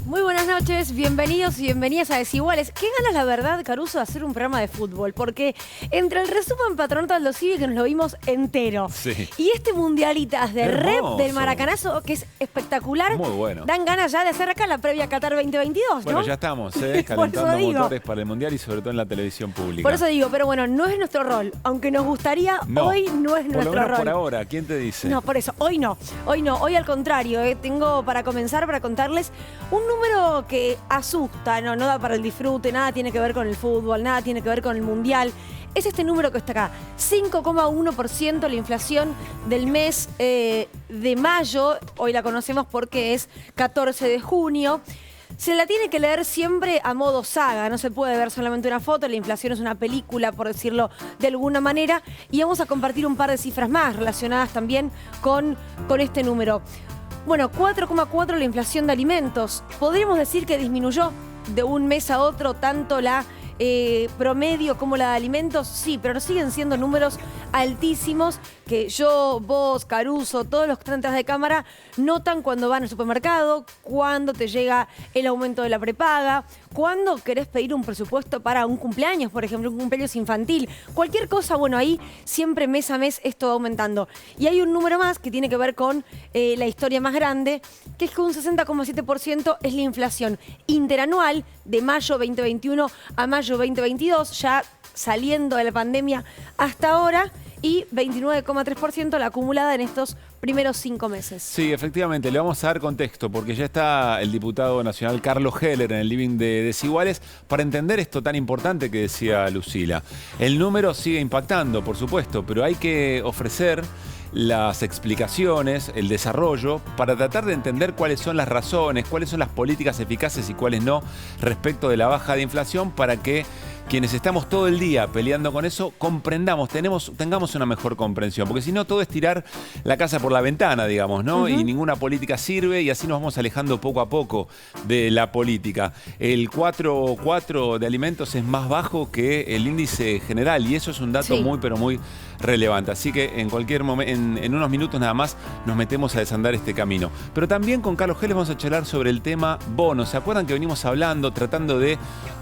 Muy buenas noches, bienvenidos y bienvenidas a Desiguales. Qué ganas, la verdad, Caruso, de hacer un programa de fútbol, porque entre el resumen Patronato Aldo Civi, que nos lo vimos entero, sí, y este mundialitas de hermoso, rep del Maracanazo, que es espectacular, muy bueno. Dan ganas ya de hacer acá la previa Qatar 2022, ¿no? Bueno, ya estamos, calentando digo. motores para el Mundial y sobre todo en la televisión pública. Por eso digo, pero bueno, no es nuestro rol. Aunque nos gustaría, No, hoy no es por lo nuestro menos rol. por ahora, ¿quién te dice? No, por eso, hoy no. Hoy al contrario, tengo para comenzar, para contarles un número que asusta, no da para el disfrute, nada tiene que ver con el fútbol, nada tiene que ver con el Mundial. Es este número que está acá, 5,1% la inflación del mes de mayo. Hoy la conocemos porque es 14 de junio. Se la tiene que leer siempre a modo saga, no se puede ver solamente una foto, la inflación es una película, por decirlo de alguna manera, y vamos a compartir un par de cifras más relacionadas también con este número. Bueno, 4,4 la inflación de alimentos. Podríamos decir que disminuyó de un mes a otro tanto la promedio como la de alimentos, sí, pero siguen siendo números altísimos que yo, vos, Caruso, todos los que están detrás de cámara notan cuando van al supermercado, cuando te llega el aumento de la prepaga, cuando querés pedir un presupuesto para un cumpleaños, por ejemplo, un cumpleaños infantil, cualquier cosa, bueno, ahí siempre mes a mes esto va aumentando. Y hay un número más que tiene que ver con la historia más grande, que es que un 60,7% es la inflación interanual de mayo 2021 a mayo 2022, ya saliendo de la pandemia hasta ahora, y 29,3% la acumulada en estos primeros 5 meses. Sí, efectivamente, le vamos a dar contexto porque ya está el diputado nacional Carlos Heller en el living de Desiguales para entender esto tan importante que decía Lucila. El número sigue impactando, por supuesto, pero hay que ofrecer las explicaciones, el desarrollo, para tratar de entender cuáles son las razones, cuáles son las políticas eficaces y cuáles no respecto de la baja de inflación, para que quienes estamos todo el día peleando con eso, comprendamos, tengamos una mejor comprensión, porque si no todo es tirar la casa por la ventana, digamos, ¿no? Y ninguna política sirve y así nos vamos alejando poco a poco de la política. El 4,4 de alimentos es más bajo que el índice general y eso es un dato muy, pero muy relevante. Así que en cualquier momento, en unos minutos nada más, nos metemos a desandar este camino. Pero también con Carlos Geles vamos a charlar sobre el tema bonos. ¿Se acuerdan que venimos hablando, tratando de,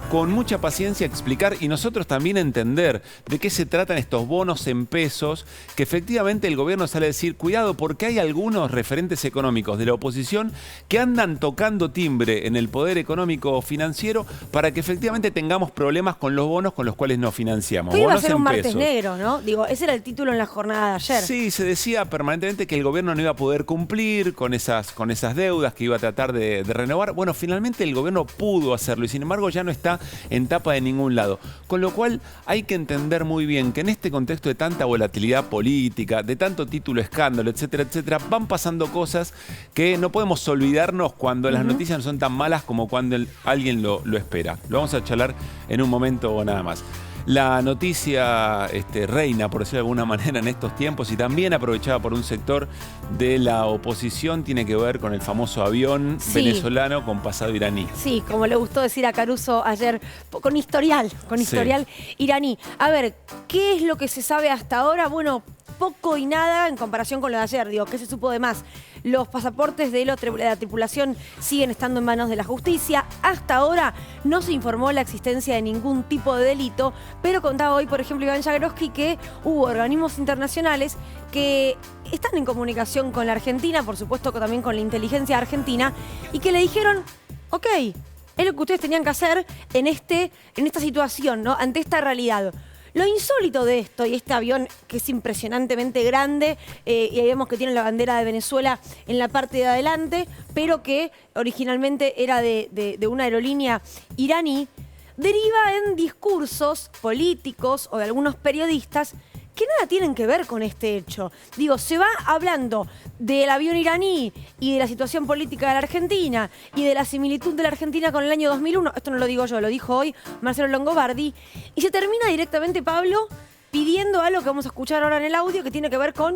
con mucha paciencia, explicar y nosotros también entender de qué se tratan estos bonos en pesos, que efectivamente el gobierno sale a decir, cuidado, porque hay algunos referentes económicos de la oposición que andan tocando timbre en el poder económico financiero para que efectivamente tengamos problemas con los bonos con los cuales nos financiamos. Hoy iba a bonos ser un en martes pesos. negro, ¿no? Digo, ese era el título en la jornada de ayer. Sí, se decía permanentemente que el gobierno no iba a poder cumplir con esas deudas que iba a tratar de renovar. Bueno, finalmente el gobierno pudo hacerlo y sin embargo ya no está en tapa de ningún lado. Con lo cual hay que entender muy bien que en este contexto de tanta volatilidad política, de tanto título escándalo, etcétera, etcétera, van pasando cosas que no podemos olvidarnos cuando las noticias no son tan malas como cuando alguien lo espera. Lo vamos a charlar en un momento nada más. La noticia reina, por decirlo de alguna manera, en estos tiempos y también aprovechada por un sector de la oposición, tiene que ver con el famoso avión venezolano con pasado iraní. Sí, como le gustó decir a Caruso ayer, con historial iraní. A ver, ¿qué es lo que se sabe hasta ahora? Bueno, poco y nada en comparación con lo de ayer. Digo, ¿qué se supo de más? Los pasaportes de la tripulación siguen estando en manos de la justicia. Hasta ahora no se informó la existencia de ningún tipo de delito, pero contaba hoy, por ejemplo, Iván Jagroski, que hubo organismos internacionales que están en comunicación con la Argentina, por supuesto que también con la inteligencia argentina, y que le dijeron, ok, es lo que ustedes tenían que hacer en esta situación, ¿no? Ante esta realidad. Lo insólito de esto, y este avión que es impresionantemente grande, y ahí vemos que tiene la bandera de Venezuela en la parte de adelante, pero que originalmente era de una aerolínea iraní, deriva en discursos políticos o de algunos periodistas que nada tienen que ver con este hecho. Digo, se va hablando del avión iraní y de la situación política de la Argentina y de la similitud de la Argentina con el año 2001. Esto no lo digo yo, lo dijo hoy Marcelo Longobardi. Y se termina directamente, Pablo, pidiendo algo que vamos a escuchar ahora en el audio que tiene que ver con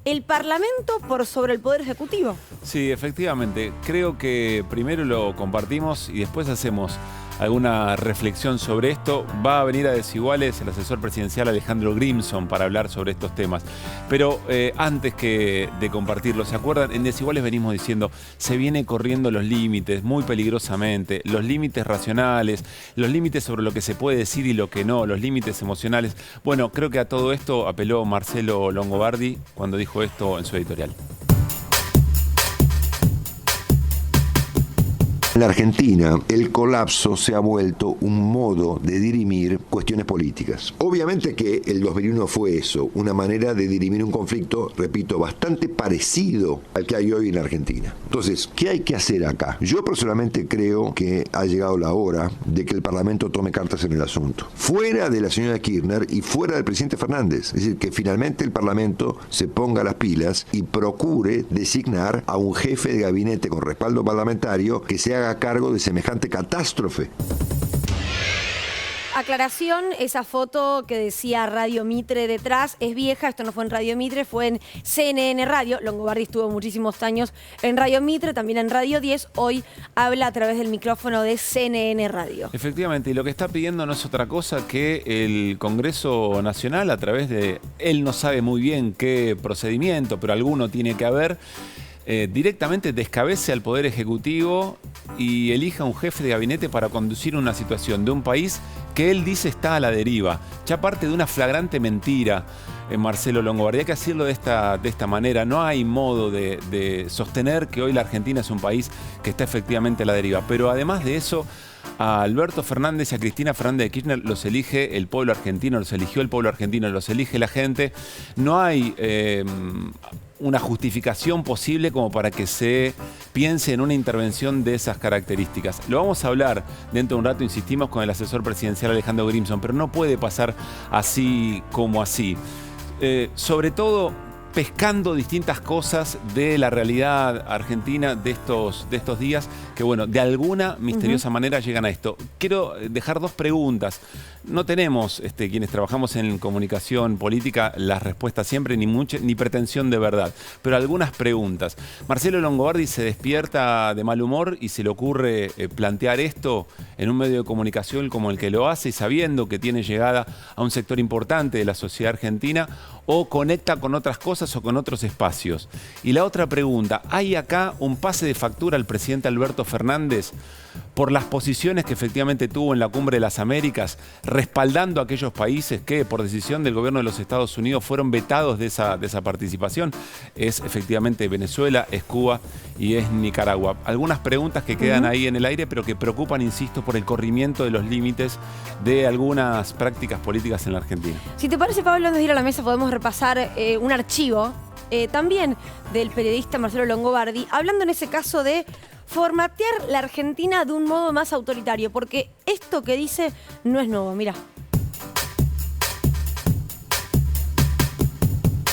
el Parlamento por sobre el Poder Ejecutivo. Sí, efectivamente. Creo que primero lo compartimos y después hacemos alguna reflexión sobre esto. Va a venir a Desiguales el asesor presidencial Alejandro Grimson para hablar sobre estos temas. Pero antes de compartirlo, ¿se acuerdan? En Desiguales venimos diciendo, se viene corriendo los límites muy peligrosamente, los límites racionales, los límites sobre lo que se puede decir y lo que no, los límites emocionales. Bueno, creo que a todo esto apeló Marcelo Longobardi cuando dijo esto en su editorial. En la Argentina, el colapso se ha vuelto un modo de dirimir cuestiones políticas. Obviamente que el 2001 fue eso, una manera de dirimir un conflicto, repito, bastante parecido al que hay hoy en la Argentina. Entonces, ¿qué hay que hacer acá? Yo personalmente creo que ha llegado la hora de que el Parlamento tome cartas en el asunto. Fuera de la señora Kirchner y fuera del presidente Fernández. Es decir, que finalmente el Parlamento se ponga las pilas y procure designar a un jefe de gabinete con respaldo parlamentario que se haga a cargo de semejante catástrofe. Aclaración, esa foto que decía Radio Mitre detrás es vieja, esto no fue en Radio Mitre, fue en CNN Radio. Longobardi estuvo muchísimos años en Radio Mitre, también en Radio 10, hoy habla a través del micrófono de CNN Radio. Efectivamente, y lo que está pidiendo no es otra cosa que el Congreso Nacional, a través de, él no sabe muy bien qué procedimiento, pero alguno tiene que haber, directamente descabece al Poder Ejecutivo y elija un jefe de gabinete para conducir una situación de un país que él dice está a la deriva. Ya parte de una flagrante mentira, Marcelo Longobardi. Hay que decirlo de esta manera. No hay modo de sostener que hoy la Argentina es un país que está efectivamente a la deriva. Pero además de eso, a Alberto Fernández y a Cristina Fernández de Kirchner los elige el pueblo argentino, los eligió el pueblo argentino, los elige la gente. No hay una justificación posible como para que se piense en una intervención de esas características. Lo vamos a hablar dentro de un rato, insistimos, con el asesor presidencial Alejandro Grimson, pero no puede pasar así como así. Sobre todo pescando distintas cosas de la realidad argentina de estos días, que bueno, de alguna misteriosa manera llegan a esto. Quiero dejar dos preguntas. No tenemos, quienes trabajamos en comunicación política, las respuestas siempre, ni pretensión de verdad, pero algunas preguntas. Marcelo Longobardi se despierta de mal humor y se le ocurre plantear esto en un medio de comunicación como el que lo hace, sabiendo que tiene llegada a un sector importante de la sociedad argentina, o conecta con otras cosas o con otros espacios. Y la otra pregunta, ¿hay acá un pase de factura al presidente Alberto Fernández por las posiciones que efectivamente tuvo en la Cumbre de las Américas, respaldando a aquellos países que por decisión del gobierno de los Estados Unidos fueron vetados de esa participación? Es efectivamente Venezuela, es Cuba y es Nicaragua. Algunas preguntas que quedan ahí en el aire, pero que preocupan, insisto, por el corrimiento de los límites de algunas prácticas políticas en la Argentina. Si te parece, Pablo, antes de ir a la mesa podemos repasar un archivo también del periodista Marcelo Longobardi, hablando en ese caso de formatear la Argentina de un modo más autoritario, porque esto que dice no es nuevo, mira.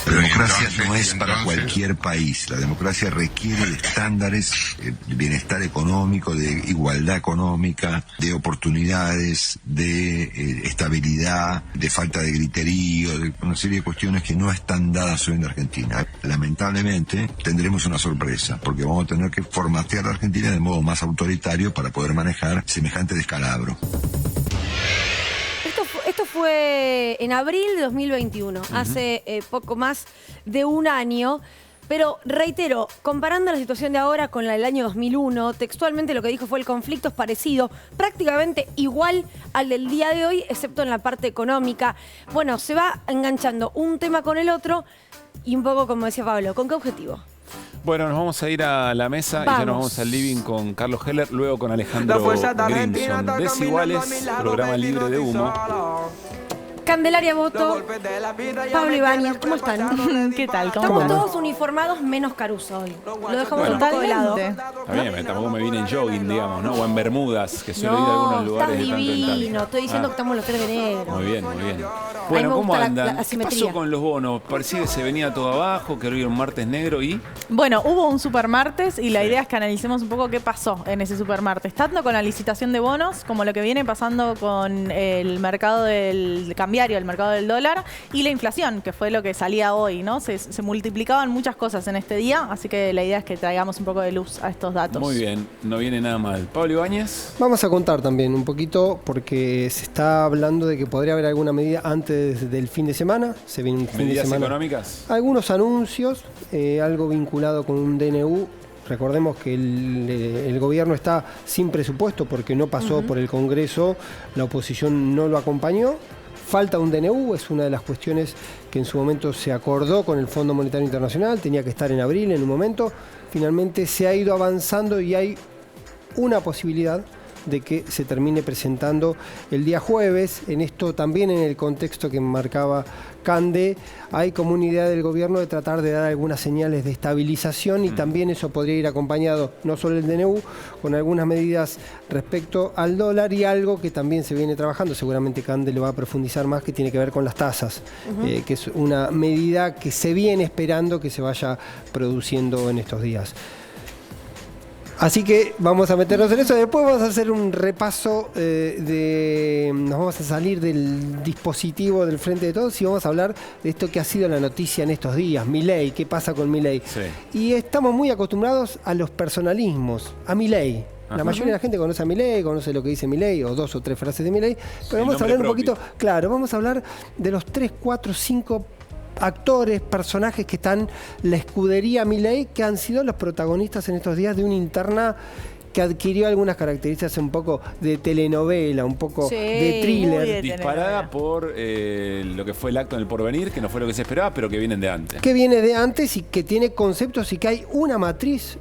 La democracia no es para cualquier país. La democracia requiere de estándares de bienestar económico, de igualdad económica, de oportunidades, de estabilidad, de falta de griterío, de una serie de cuestiones que no están dadas hoy en la Argentina. Lamentablemente tendremos una sorpresa, porque vamos a tener que formatear la Argentina de modo más autoritario para poder manejar semejante descalabro. Esto fue en abril de 2021, hace poco más de un año. Pero reitero, comparando la situación de ahora con la del año 2001, textualmente lo que dijo fue: el conflicto es parecido, prácticamente igual al del día de hoy, excepto en la parte económica. Bueno, se va enganchando un tema con el otro y un poco, como decía Pablo, ¿con qué objetivo? Bueno, nos vamos a ir a la mesa y ya nos vamos al living con Carlos Heller, luego con Alejandro Grimson. Desiguales, programa libre de humo. Candelaria Boto, Pablo Ibáñez, ¿cómo están? ¿Qué tal? ¿Cómo Estamos están? todos uniformados menos Caruso hoy. Lo dejamos un poco de lado. Está bien, tampoco me vine en jogging, digamos, ¿no? O en bermudas, que suelo ir a algunos lugares estás de tanto en divino. tanto. Estoy diciendo que estamos los tres de negro. Muy bien, muy bien. A mí Bueno, me ¿cómo gusta andan? la ¿Qué asimetría. pasó con los bonos? Parecía que se venía todo abajo, que hoy era un martes negro y... Bueno, hubo un supermartes y la idea es que analicemos un poco qué pasó en ese supermartes. Tanto con la licitación de bonos como lo que viene pasando con el mercado del cambiario cambiario, el mercado del dólar, y la inflación, que fue lo que salía hoy, ¿no? Se multiplicaban muchas cosas en este día, así que la idea es que traigamos un poco de luz a estos datos. Muy bien, no viene nada mal. Pablo Ibáñez. Vamos a contar también un poquito, porque se está hablando de que podría haber alguna medida antes del fin de semana. Se viene un fin de ¿Medidas semana. económicas? Algunos anuncios, algo vinculado con un DNU. Recordemos que el gobierno está sin presupuesto porque no pasó por el Congreso, la oposición no lo acompañó. Falta un DNU, es una de las cuestiones que en su momento se acordó con el Fondo Monetario Internacional, tenía que estar en abril en un momento. Finalmente se ha ido avanzando y hay una posibilidad de que se termine presentando el día jueves. En esto también, en el contexto que marcaba Cande, hay como una idea del gobierno de tratar de dar algunas señales de estabilización y también eso podría ir acompañado, no solo el DNU, con algunas medidas respecto al dólar y algo que también se viene trabajando, seguramente Cande lo va a profundizar más, que tiene que ver con las tasas, que es una medida que se viene esperando que se vaya produciendo en estos días. Así que vamos a meternos en eso. Después vamos a hacer un repaso nos vamos a salir del dispositivo del Frente de Todos y vamos a hablar de esto que ha sido la noticia en estos días, Milei, qué pasa con Milei. Sí. Y estamos muy acostumbrados a los personalismos, a Milei. La mayoría de la gente conoce a Milei, conoce lo que dice Milei, o 2 o 3 frases de Milei, pero vamos a hablar un poquito, claro, vamos a hablar de los 3, 4, 5 actores, personajes que están la escudería Milei, que han sido los protagonistas en estos días de una interna que adquirió algunas características un poco de telenovela, un poco de thriller. Disparada por lo que fue el acto en el Porvenir, que no fue lo que se esperaba, pero que vienen de antes. Que viene de antes y que tiene conceptos y que hay una matriz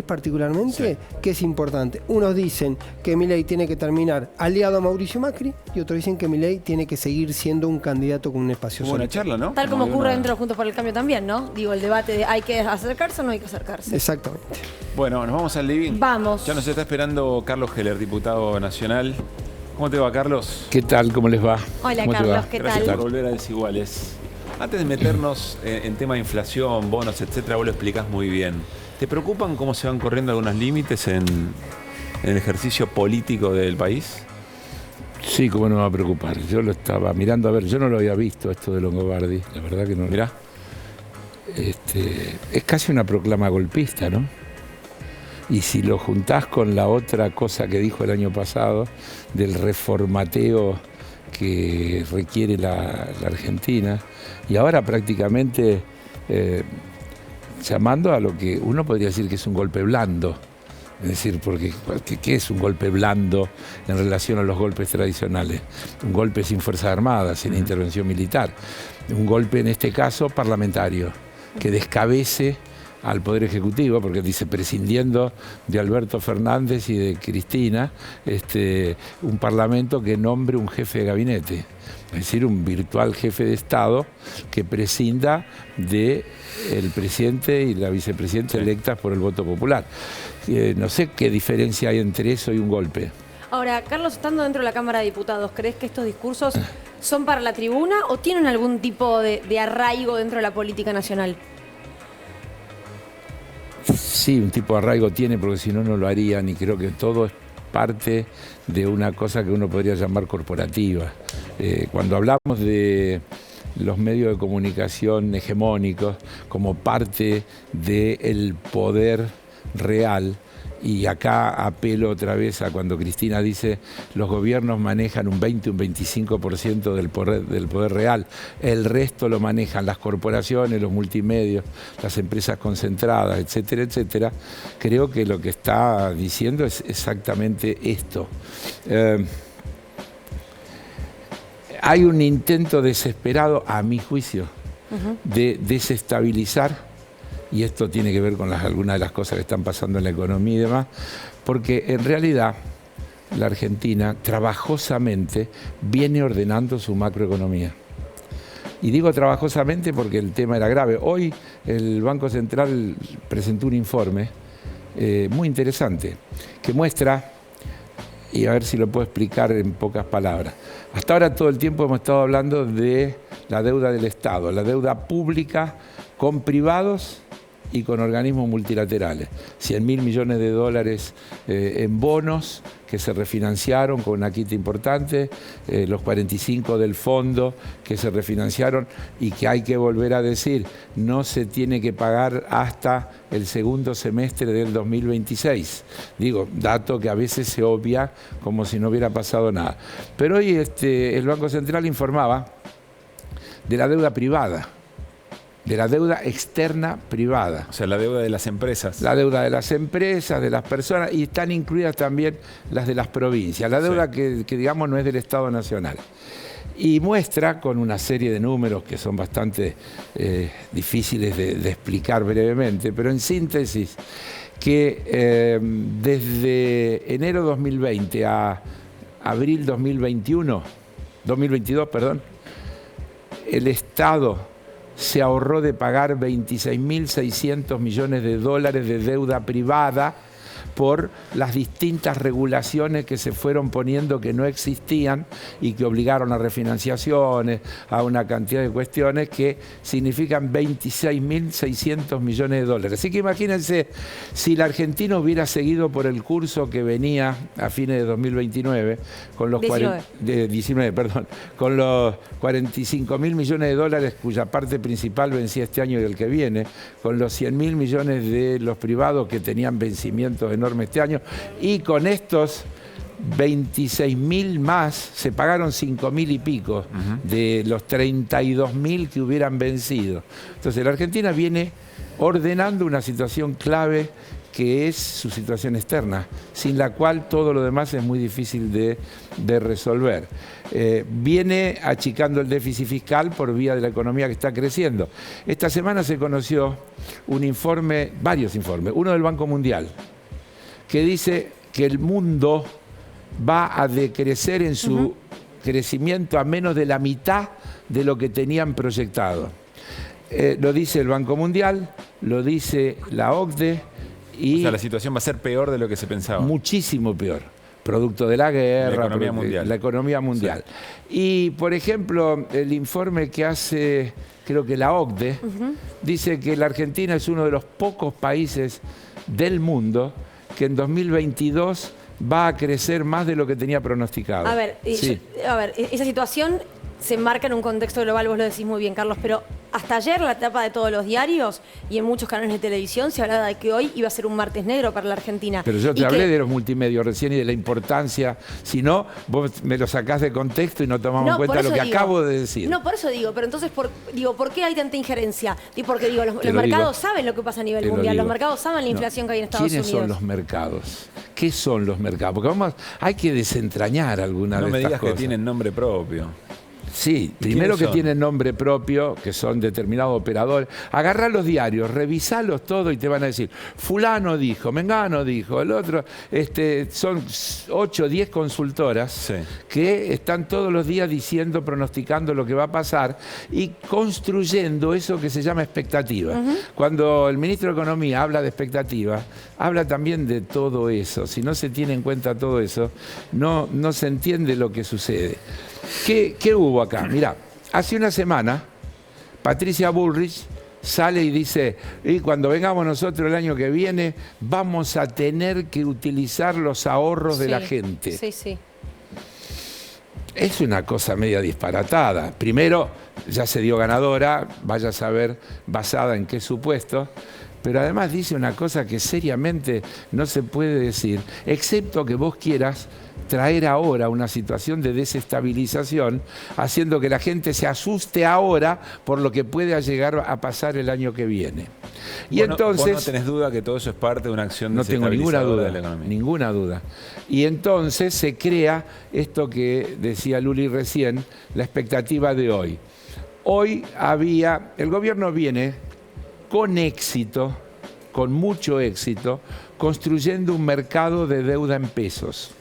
particularmente que es importante. Unos dicen que Milei tiene que terminar aliado a Mauricio Macri y otros dicen que Milei tiene que seguir siendo un candidato con un espacio Hubo solo. una charla, ¿no? Tal como ocurre dentro de Juntos por el Cambio también, ¿no? Digo, el debate de ¿hay que acercarse o no hay que acercarse? Exactamente. Bueno, nos vamos al living. Vamos. Ya nos está esperando Carlos Heller, diputado nacional. ¿Cómo te va, Carlos? ¿Qué tal? ¿Cómo les va? Hola, ¿Cómo te Carlos, va? ¿qué Gracias tal? por volver a Desiguales. Antes de meternos en tema de inflación, bonos, etcétera, vos lo explicás muy bien. ¿Te preocupan cómo se van corriendo algunos límites en el ejercicio político del país? Sí, cómo no me va a preocupar. Yo lo estaba mirando, a ver, yo no lo había visto esto de Longobardi, la verdad que no. Mirá. Es casi una proclama golpista, ¿no? Y si lo juntás con la otra cosa que dijo el año pasado, del reformateo que requiere la Argentina, y ahora prácticamente llamando a lo que uno podría decir que es un golpe blando. Es decir, porque ¿qué es un golpe blando en relación a los golpes tradicionales? Un golpe sin Fuerzas Armadas, sin intervención militar. Un golpe, en este caso, parlamentario, que descabece al Poder Ejecutivo, porque dice, prescindiendo de Alberto Fernández y de Cristina, un parlamento que nombre un jefe de gabinete, es decir, un virtual jefe de Estado que prescinda del presidente y la vicepresidenta electas por el voto popular. No sé qué diferencia hay entre eso y un golpe. Ahora, Carlos, estando dentro de la Cámara de Diputados, ¿crees que estos discursos son para la tribuna o tienen algún tipo de arraigo dentro de la política nacional? Sí, un tipo de arraigo tiene, porque si no, no lo harían, y creo que todo es parte de una cosa que uno podría llamar corporativa. Cuando hablamos de los medios de comunicación hegemónicos como parte del poder real, y acá apelo otra vez a cuando Cristina dice los gobiernos manejan un 20, un 25% del poder real, el resto lo manejan las corporaciones, los multimedios, las empresas concentradas, etcétera, etcétera. Creo que lo que está diciendo es exactamente esto. Hay un intento desesperado, a mi juicio, de desestabilizar. Y esto tiene que ver con algunas de las cosas que están pasando en la economía y demás, porque en realidad la Argentina trabajosamente viene ordenando su macroeconomía. Y digo trabajosamente porque el tema era grave. Hoy el Banco Central presentó un informe muy interesante que muestra, y a ver si lo puedo explicar en pocas palabras. Hasta ahora todo el tiempo hemos estado hablando de la deuda del Estado, la deuda pública con privados y con organismos multilaterales. 100.000 millones de dólares en bonos que se refinanciaron con una quita importante, los 45 del fondo que se refinanciaron y que hay que volver a decir, no se tiene que pagar hasta el segundo semestre del 2026. Digo, dato que a veces se obvia como si no hubiera pasado nada. Pero hoy el Banco Central informaba de la deuda privada, de la deuda externa privada. O sea, la deuda de las empresas. La deuda de las empresas, de las personas, y están incluidas también las de las provincias. La deuda que digamos, no es del Estado Nacional. Y muestra, con una serie de números que son bastante difíciles de explicar brevemente, pero en síntesis, que desde enero 2020 a abril 2022, el Estado se ahorró de pagar 26.600 millones de dólares de deuda privada por las distintas regulaciones que se fueron poniendo que no existían y que obligaron a refinanciaciones, a una cantidad de cuestiones que significan 26.600 millones de dólares. Así que imagínense si la Argentina hubiera seguido por el curso que venía a fines de 2029 con los 45.000 millones de dólares cuya parte principal vencía este año y el que viene, con los 100.000 millones de los privados que tenían vencimientos enormes este año, y con estos 26.000 más, se pagaron 5.000 y pico de los 32.000 que hubieran vencido. Entonces la Argentina viene ordenando una situación clave que es su situación externa, sin la cual todo lo demás es muy difícil de resolver. Viene achicando el déficit fiscal por vía de la economía que está creciendo. Esta semana se conoció un informe, varios informes, uno del Banco Mundial, que dice que el mundo va a decrecer en su crecimiento a menos de la mitad de lo que tenían proyectado. Lo dice el Banco Mundial, lo dice la OCDE, y o sea, la situación va a ser peor de lo que se pensaba. Muchísimo peor, producto de la guerra, la economía mundial. Sí. Y, por ejemplo, el informe que hace, creo que la OCDE, dice que la Argentina es uno de los pocos países del mundo que en 2022 va a crecer más de lo que tenía pronosticado. A ver, esa situación se enmarca en un contexto global, vos lo decís muy bien, Carlos, pero hasta ayer la tapa de todos los diarios y en muchos canales de televisión se hablaba de que hoy iba a ser un martes negro para la Argentina. Pero yo te hablé de los multimedios recién y de la importancia. Si no, vos me lo sacás de contexto y no tomamos en cuenta lo que acabo de decir. No, por eso digo, pero entonces, ¿por qué hay tanta injerencia? Y porque digo, los mercados saben lo que pasa a nivel mundial, los mercados saben la inflación que hay en Estados Unidos. ¿Quiénes son los mercados? ¿Qué son los mercados? Porque hay que desentrañar alguna de estas cosas. No me digas que tienen nombre propio. Sí, primero que tienen nombre propio, que son determinados operadores. Agarrá los diarios, revisalos todos y te van a decir, fulano dijo, mengano dijo, el otro. Son 8 o 10 consultoras que están todos los días diciendo, pronosticando lo que va a pasar y construyendo eso que se llama expectativa. Cuando el ministro de Economía habla de expectativa, habla también de todo eso. Si no se tiene en cuenta todo eso, no se entiende lo que sucede. ¿Qué hubo acá? Mirá, hace una semana Patricia Bullrich sale y dice, y cuando vengamos nosotros el año que viene vamos a tener que utilizar los ahorros de la gente. Sí. Es una cosa media disparatada. Primero, ya se dio ganadora, vaya a saber basada en qué supuesto, pero además dice una cosa que seriamente no se puede decir, excepto que vos quieras traer ahora una situación de desestabilización, haciendo que la gente se asuste ahora por lo que pueda llegar a pasar el año que viene. Y entonces, ¿vos no tenés duda que todo eso es parte de una acción no tengo ninguna duda de la economía? Ninguna duda. Y entonces se crea esto que decía Luli recién, la expectativa de hoy. Hoy el gobierno viene con éxito, con mucho éxito, construyendo un mercado de deuda en pesos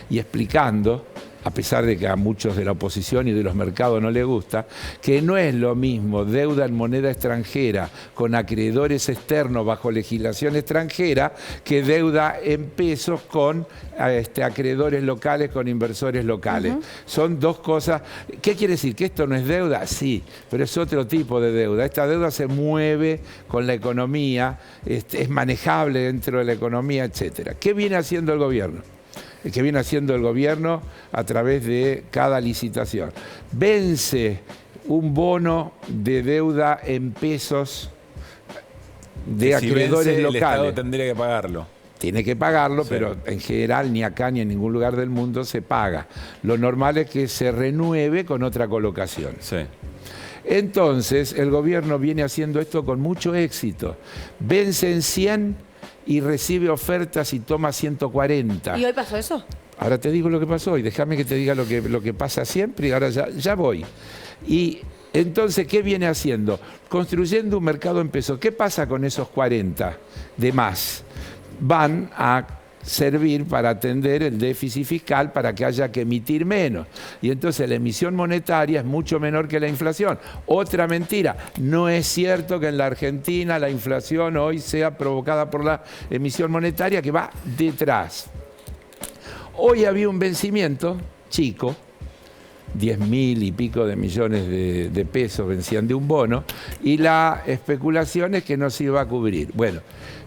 y explicando a pesar de que a muchos de la oposición y de los mercados no les gusta, que no es lo mismo deuda en moneda extranjera con acreedores externos bajo legislación extranjera que deuda en pesos con acreedores locales, con inversores locales. Son dos cosas. ¿Qué quiere decir? ¿Que esto no es deuda? Sí, pero es otro tipo de deuda. Esta deuda se mueve con la economía, es manejable dentro de la economía, etcétera. ¿Qué viene haciendo el gobierno? Que viene haciendo el gobierno a través de cada licitación. Vence un bono de deuda en pesos de acreedores vence, locales. El Estado tendría que pagarlo. Tiene que pagarlo, Sí. pero en general ni acá ni en ningún lugar del mundo se paga. Lo normal es que se renueve con otra colocación. Sí. Entonces, el gobierno viene haciendo esto con mucho éxito. Vence en 100 y recibe ofertas y toma 140. ¿Y hoy pasó eso? Ahora te digo lo que pasó y déjame que te diga lo que pasa siempre y ahora ya voy. Y entonces, ¿qué viene haciendo? Construyendo un mercado en pesos. ¿Qué pasa con esos 40 de más? Van a servir para atender el déficit fiscal para que haya que emitir menos. Y entonces la emisión monetaria es mucho menor que la inflación. Otra mentira, no es cierto que en la Argentina la inflación hoy sea provocada por la emisión monetaria que va detrás. Hoy había un vencimiento chico, 10.000 y pico de millones de pesos vencían de un bono, y la especulación es que no se iba a cubrir. Bueno,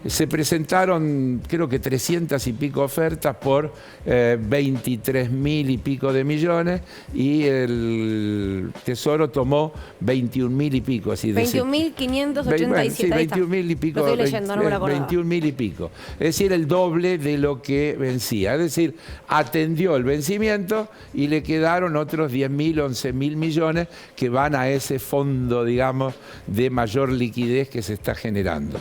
se presentaron creo que 300 y pico ofertas por 23.000 y pico de millones y el Tesoro tomó 21.000 y pico. 21.587. Sí, 21.000 y pico. Lo estoy leyendo, no me lo acordaba. 21.000 y pico. Es decir, el doble de lo que vencía. Es decir, atendió el vencimiento y le quedaron otros 10.000, 11.000 millones que van a ese fondo, digamos, de mayor liquidez que se está generando.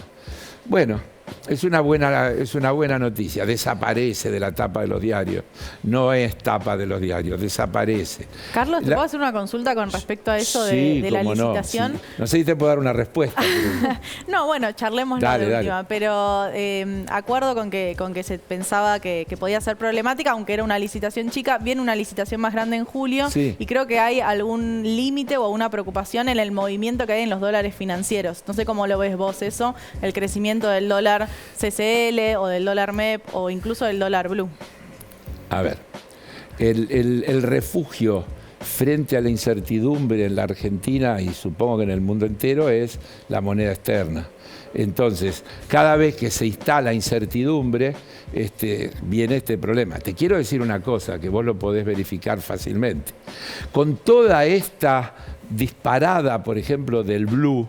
Bueno, es una buena noticia. Desaparece de la tapa de los diarios. No es tapa de los diarios, desaparece. Carlos, ¿te puedo hacer una consulta con respecto a eso Sí, de la cómo no, licitación? sí. No sé si te puedo dar una respuesta. Pero... No, bueno, charlemos Dale, de última, pero acuerdo con que se pensaba que podía ser problemática, aunque era una licitación chica. Viene una licitación más grande en julio Sí. y creo que hay algún límite o una preocupación en el movimiento que hay en los dólares financieros. No sé cómo lo ves vos eso, el crecimiento del dólar CCL o del dólar MEP o incluso del dólar blue. A ver, el refugio frente a la incertidumbre en la Argentina y supongo que en el mundo entero es la moneda externa. Entonces, cada vez que se instala incertidumbre, viene este problema. Te quiero decir una cosa que vos lo podés verificar fácilmente. Con toda esta disparada, por ejemplo, del blue,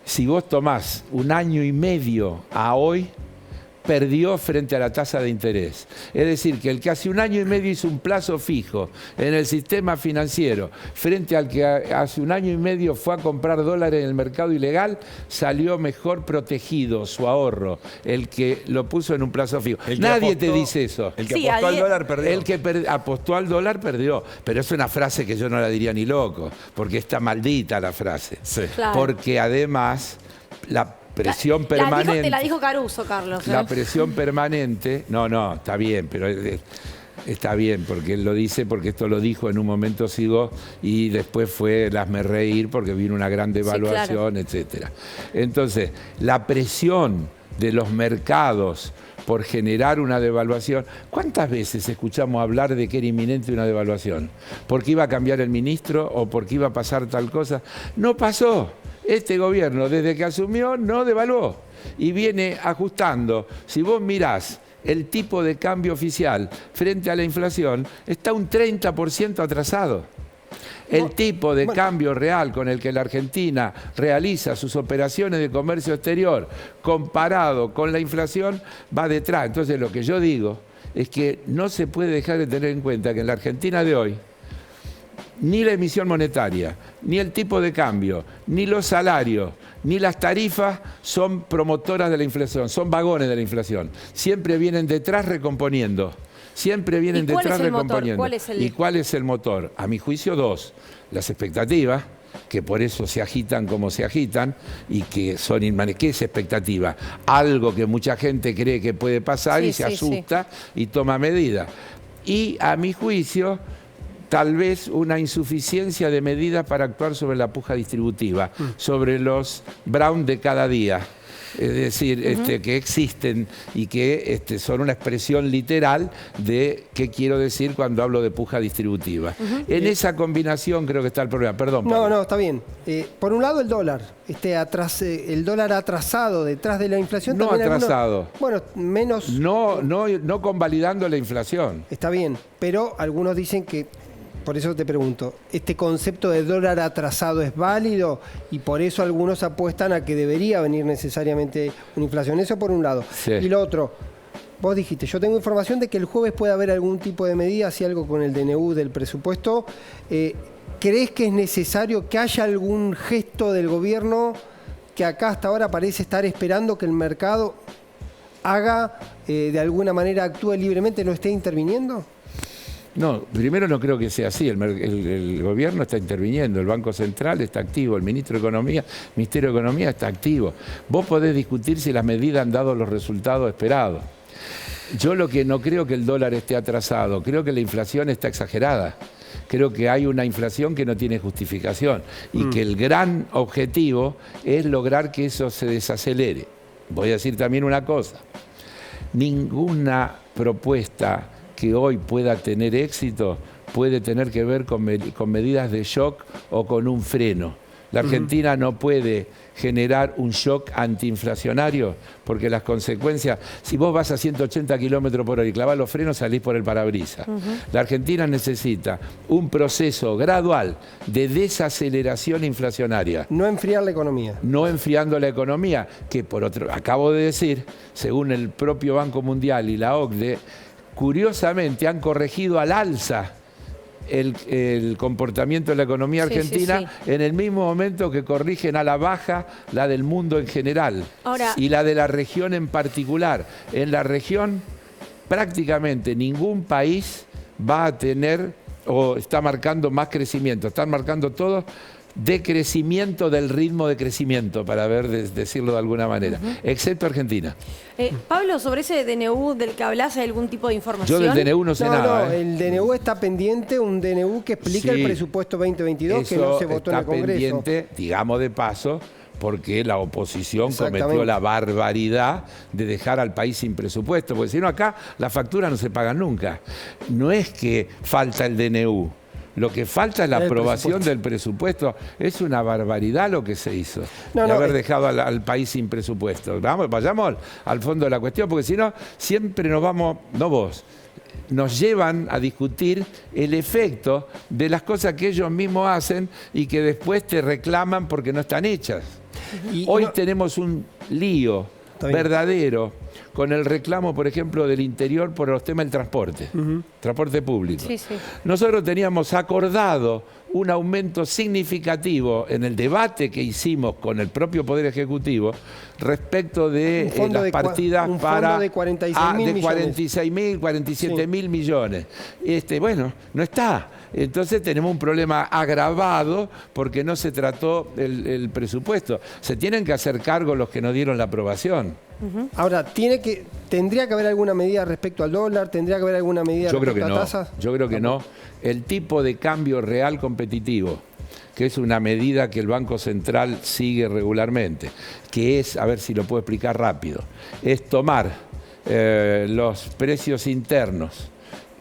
si vos tomás un año y medio a hoy, perdió frente a la tasa de interés. Es decir, que el que hace un año y medio hizo un plazo fijo en el sistema financiero, frente al que hace un año y medio fue a comprar dólares en el mercado ilegal, salió mejor protegido su ahorro, el que lo puso en un plazo fijo. Nadie te dice eso. El que Sí, apostó al ayer- dólar perdió. El que apostó al dólar perdió. Pero es una frase que yo no la diría ni loco, porque está maldita la frase. Sí. Claro. Porque además la presión permanente... Te la dijo Caruso, Carlos. La presión permanente, no, está bien, pero está bien, porque él lo dice, porque esto lo dijo en un momento Sigó y después fue el hazme reír porque vino una gran devaluación, etcétera. Entonces, la presión de los mercados por generar una devaluación. ¿Cuántas veces escuchamos hablar de que era inminente una devaluación? ¿Porque iba a cambiar el ministro o porque iba a pasar tal cosa? No pasó. Este gobierno, desde que asumió, no devaluó y viene ajustando. Si vos mirás el tipo de cambio oficial frente a la inflación, está un 30% atrasado. El tipo de cambio real con el que la Argentina realiza sus operaciones de comercio exterior comparado con la inflación va detrás. Entonces lo que yo digo es que no se puede dejar de tener en cuenta que en la Argentina de hoy ni la emisión monetaria, ni el tipo de cambio, ni los salarios, ni las tarifas son promotoras de la inflación, son vagones de la inflación. Siempre vienen detrás recomponiendo. Siempre vienen ¿Y cuál detrás es el motor? recomponiendo. ¿Cuál es el- ¿Y cuál es el motor? A mi juicio, dos. Las expectativas, que por eso se agitan como se agitan y que son inmanejables. ¿Qué es expectativa? Algo que mucha gente cree que puede pasar Sí, y se sí, sí. asusta y toma medidas. y, a mi juicio, tal vez una insuficiencia de medidas para actuar sobre la puja distributiva, sobre los Brown de cada día. Es decir, que existen y que son una expresión literal de qué quiero decir cuando hablo de puja distributiva. En esa combinación creo que está el problema. Perdón, Pablo. No, está bien. Por un lado el dólar, el dólar atrasado detrás de la inflación. No también atrasado. Bueno, menos. No convalidando la inflación. Está bien, pero algunos dicen que, por eso te pregunto, ¿este concepto de dólar atrasado es válido? Y por eso algunos apuestan a que debería venir necesariamente una inflación. Eso por un lado. Sí. Y lo otro, vos dijiste, yo tengo información de que el jueves puede haber algún tipo de medida, así algo con el DNU del presupuesto. ¿Crees que es necesario que haya algún gesto del gobierno que acá hasta ahora parece estar esperando que el mercado haga, de alguna manera actúe libremente, no esté interviniendo? No, primero no creo que sea así. El gobierno está interviniendo, el Banco Central está activo, el Ministerio de Economía está activo. Vos podés discutir si las medidas han dado los resultados esperados. Yo lo que no creo que el dólar esté atrasado, creo que la inflación está exagerada. Creo que hay una inflación que no tiene justificación y que el gran objetivo es lograr que eso se desacelere. Voy a decir también una cosa. Ninguna propuesta que hoy pueda tener éxito puede tener que ver con medidas de shock o con un freno. La Argentina no puede generar un shock antiinflacionario porque las consecuencias, si vos vas a 180 kilómetros por hora y clavás los frenos, salís por el parabrisas. La Argentina necesita un proceso gradual de desaceleración inflacionaria. No enfriar la economía. No enfriando la economía, que por otro, acabo de decir, según el propio Banco Mundial y la OCDE, curiosamente han corregido al alza el comportamiento de la economía argentina en el mismo momento que corrigen a la baja la del mundo en general. Ahora, y la de la región en particular. En la región prácticamente ningún país va a tener o está marcando más crecimiento. Están marcando todos decrecimiento del ritmo de crecimiento, para decirlo de alguna manera, excepto Argentina. Pablo, sobre ese DNU del que hablas, ¿hay algún tipo de información? Yo del DNU no sé nada. No, el DNU está pendiente, un DNU que explica el presupuesto 2022 que no se votó en el Congreso. Está pendiente, digamos de paso, porque la oposición cometió la barbaridad de dejar al país sin presupuesto, porque si no acá las facturas no se pagan nunca. No es que falta el DNU. Lo que falta es la aprobación del presupuesto. Es una barbaridad lo que se hizo. De haber dejado al país sin presupuesto. Vayamos al fondo de la cuestión, porque si no, siempre nos vamos, no vos, nos llevan a discutir el efecto de las cosas que ellos mismos hacen y que después te reclaman porque no están hechas. Hoy tenemos un lío verdadero con el reclamo, por ejemplo, del interior por los temas del transporte, transporte público. Nosotros teníamos acordado un aumento significativo en el debate que hicimos con el propio Poder Ejecutivo respecto de las partidas para de 46.000 47.000 millones. Bueno, no está. Entonces tenemos un problema agravado porque no se trató el presupuesto. Se tienen que hacer cargo los que no dieron la aprobación. Ahora, ¿tendría que haber alguna medida respecto al dólar? ¿Tendría que haber alguna medida respecto a tasas? Yo creo que no. El tipo de cambio real competitivo, que es una medida que el Banco Central sigue regularmente, que es, a ver si lo puedo explicar rápido, es tomar los precios internos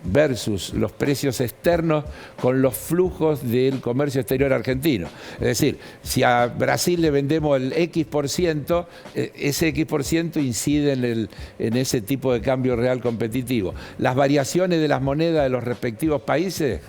versus los precios externos con los flujos del comercio exterior argentino. Es decir, si a Brasil le vendemos el X%, ese X% incide en ese tipo de cambio real competitivo. Las variaciones de las monedas de los respectivos países,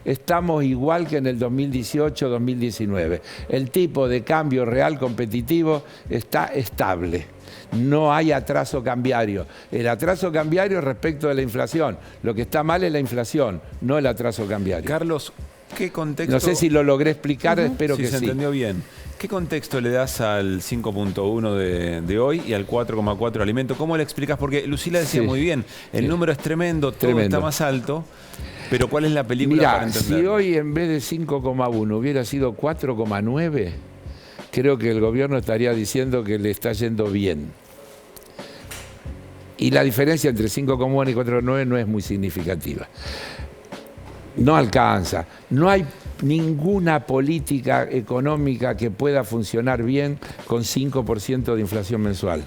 estamos igual que en el 2018-2019. El tipo de cambio real competitivo está estable. No hay atraso cambiario. El atraso cambiario es respecto de la inflación. Lo que está mal es la inflación, no el atraso cambiario. Carlos, ¿qué contexto? No sé si lo logré explicar, espero que sí. Se entendió bien. ¿Qué contexto le das al 5.1 de hoy y al 4.4 de alimento? ¿Cómo le explicas? Porque Lucila decía muy bien, el número es tremendo, todo está más alto, pero ¿cuál es la película para entenderlo? Si hoy en vez de 5.1 hubiera sido 4.9, creo que el gobierno estaría diciendo que le está yendo bien. Y la diferencia entre 5,1 y 4,9 no es muy significativa. No alcanza. No hay ninguna política económica que pueda funcionar bien con 5% de inflación mensual.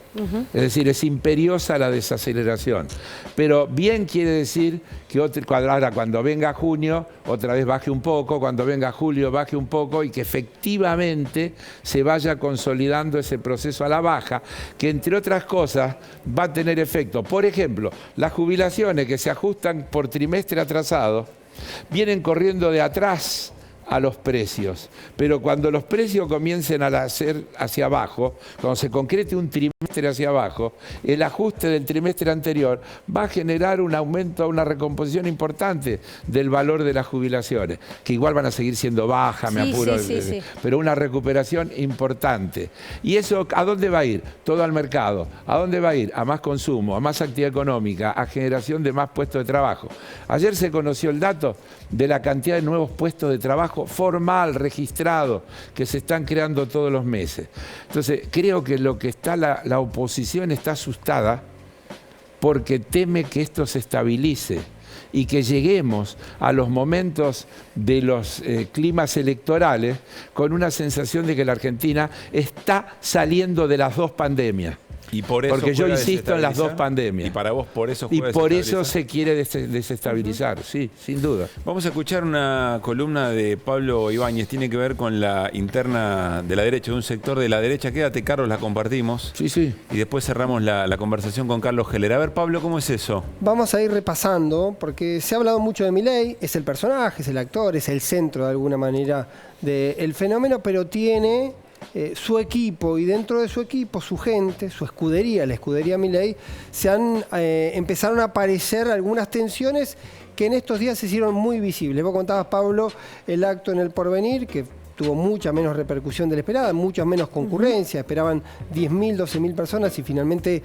Es decir, es imperiosa la desaceleración. Pero bien quiere decir que ahora cuando venga junio, otra vez baje un poco, cuando venga julio baje un poco y que efectivamente se vaya consolidando ese proceso a la baja, que entre otras cosas va a tener efecto. Por ejemplo, las jubilaciones que se ajustan por trimestre atrasado vienen corriendo de atrás a los precios, pero cuando los precios comiencen a hacer hacia abajo, cuando se concrete un trimestre hacia abajo, el ajuste del trimestre anterior va a generar un aumento, una recomposición importante del valor de las jubilaciones, que igual van a seguir siendo bajas, me apuro, sí. pero una recuperación importante. ¿Y eso a dónde va a ir? Todo al mercado. ¿A dónde va a ir? A más consumo, a más actividad económica, a generación de más puestos de trabajo. Ayer se conoció el dato de la cantidad de nuevos puestos de trabajo formal, registrado, que se están creando todos los meses. Entonces, creo que lo que está la oposición está asustada porque teme que esto se estabilice y que lleguemos a los momentos de los climas electorales con una sensación de que la Argentina está saliendo de las dos pandemias. Y por eso porque yo insisto en las dos pandemias. Y para vos por eso y por eso se quiere desestabilizar, sí, sin duda. Vamos a escuchar una columna de Pablo Ibáñez, tiene que ver con la interna de la derecha, de un sector de la derecha. Quédate, Carlos, la compartimos. Sí. Y después cerramos la conversación con Carlos Heller. A ver, Pablo, ¿cómo es eso? Vamos a ir repasando, porque se ha hablado mucho de Milei, es el personaje, es el actor, es el centro de alguna manera del fenómeno, pero tiene su equipo, y dentro de su equipo, su gente, su escudería, la escudería Milei, empezaron a aparecer algunas tensiones que en estos días se hicieron muy visibles. Vos contabas, Pablo, el acto en El Porvenir, que tuvo mucha menos repercusión de la esperada, mucha menos concurrencia, esperaban 10.000, 12.000 personas y finalmente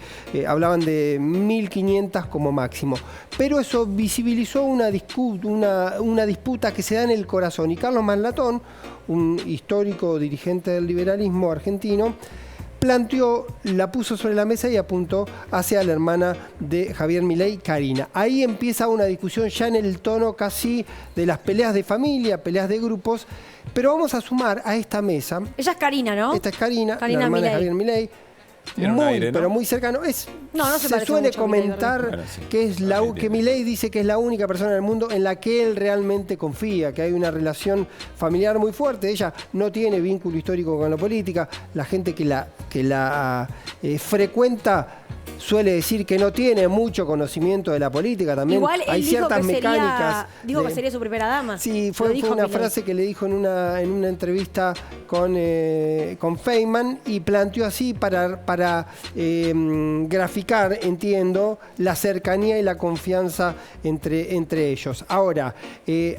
hablaban de 1.500 como máximo. Pero eso visibilizó una disputa que se da en el corazón, y Carlos Maslatón, un histórico dirigente del liberalismo argentino, la puso sobre la mesa y apuntó hacia la hermana de Javier Milei, Karina. Ahí empieza una discusión ya en el tono casi de las peleas de familia, peleas de grupos, pero vamos a sumar a esta mesa. Ella es Karina, ¿no? Esta es Karina, la hermana Milei. de Javier Milei. Tiene un aire, ¿no? Pero muy cercano. No se parece suele mucho a comentar Milei. Bueno, sí. que Milei dice que es la única persona en el mundo en la que él realmente confía, que hay una relación familiar muy fuerte. Ella no tiene vínculo histórico con la política. La gente que la frecuenta suele decir que no tiene mucho conocimiento de la política. También Igual él hay ciertas mecánicas. Dijo que sería su primera dama. Sí, fue una frase que le dijo en una entrevista con Feynman, y planteó así para graficar, entiendo, la cercanía y la confianza entre ellos. Ahora,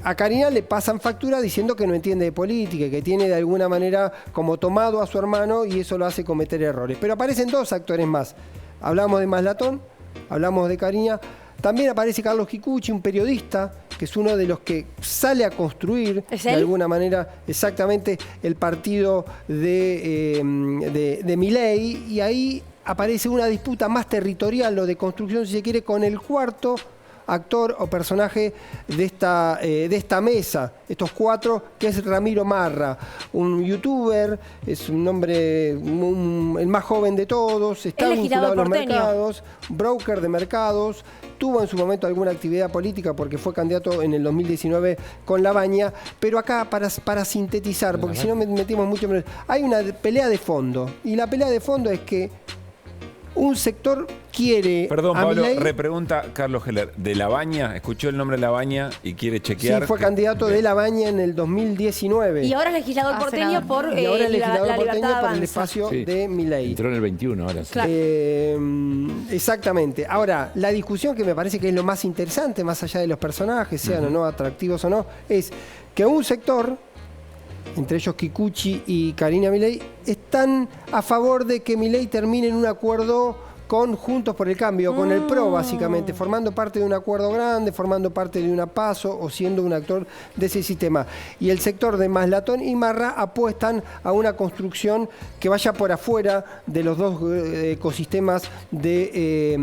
a Karina le pasan factura diciendo que no entiende de política y que tiene de alguna manera como tomado a su hermano, y eso lo hace cometer errores. Pero aparecen dos actores más. Hablamos de Maslatón, hablamos de Karina. También aparece Carlos Kikuchi, un periodista, que es uno de los que sale a construir de alguna manera exactamente el partido de Milei, y ahí aparece una disputa más territorial, o de construcción, si se quiere, con el cuarto actor o personaje de esta mesa, estos cuatro, que es Ramiro Marra, un youtuber, es un hombre el más joven de todos, está vinculado a los mercados, broker de mercados, tuvo en su momento alguna actividad política porque fue candidato en el 2019 con Labaña, pero acá para sintetizar, porque si no metimos mucho, hay una pelea de fondo, y la pelea de fondo es que un sector quiere. Perdón, a Pablo, Milei, repregunta Carlos Heller. ¿De Labaña? ¿Escuchó el nombre de Labaña y quiere chequear? Sí, fue candidato de Labaña en el 2019. Y ahora es legislador porteño por y ahora es la legislador libertad porteño por el avanza. espacio de Milei. Entró en el 21 ahora. Sí. Claro. Exactamente. Ahora, la discusión que me parece que es lo más interesante, más allá de los personajes, sean o no atractivos o no, es que un sector, entre ellos Kikuchi y Karina Milei, están a favor de que Milei termine en un acuerdo con Juntos por el Cambio, con el PRO básicamente, formando parte de un acuerdo grande, formando parte de una PASO o siendo un actor de ese sistema. Y el sector de Maslatón y Marra apuestan a una construcción que vaya por afuera de los dos ecosistemas de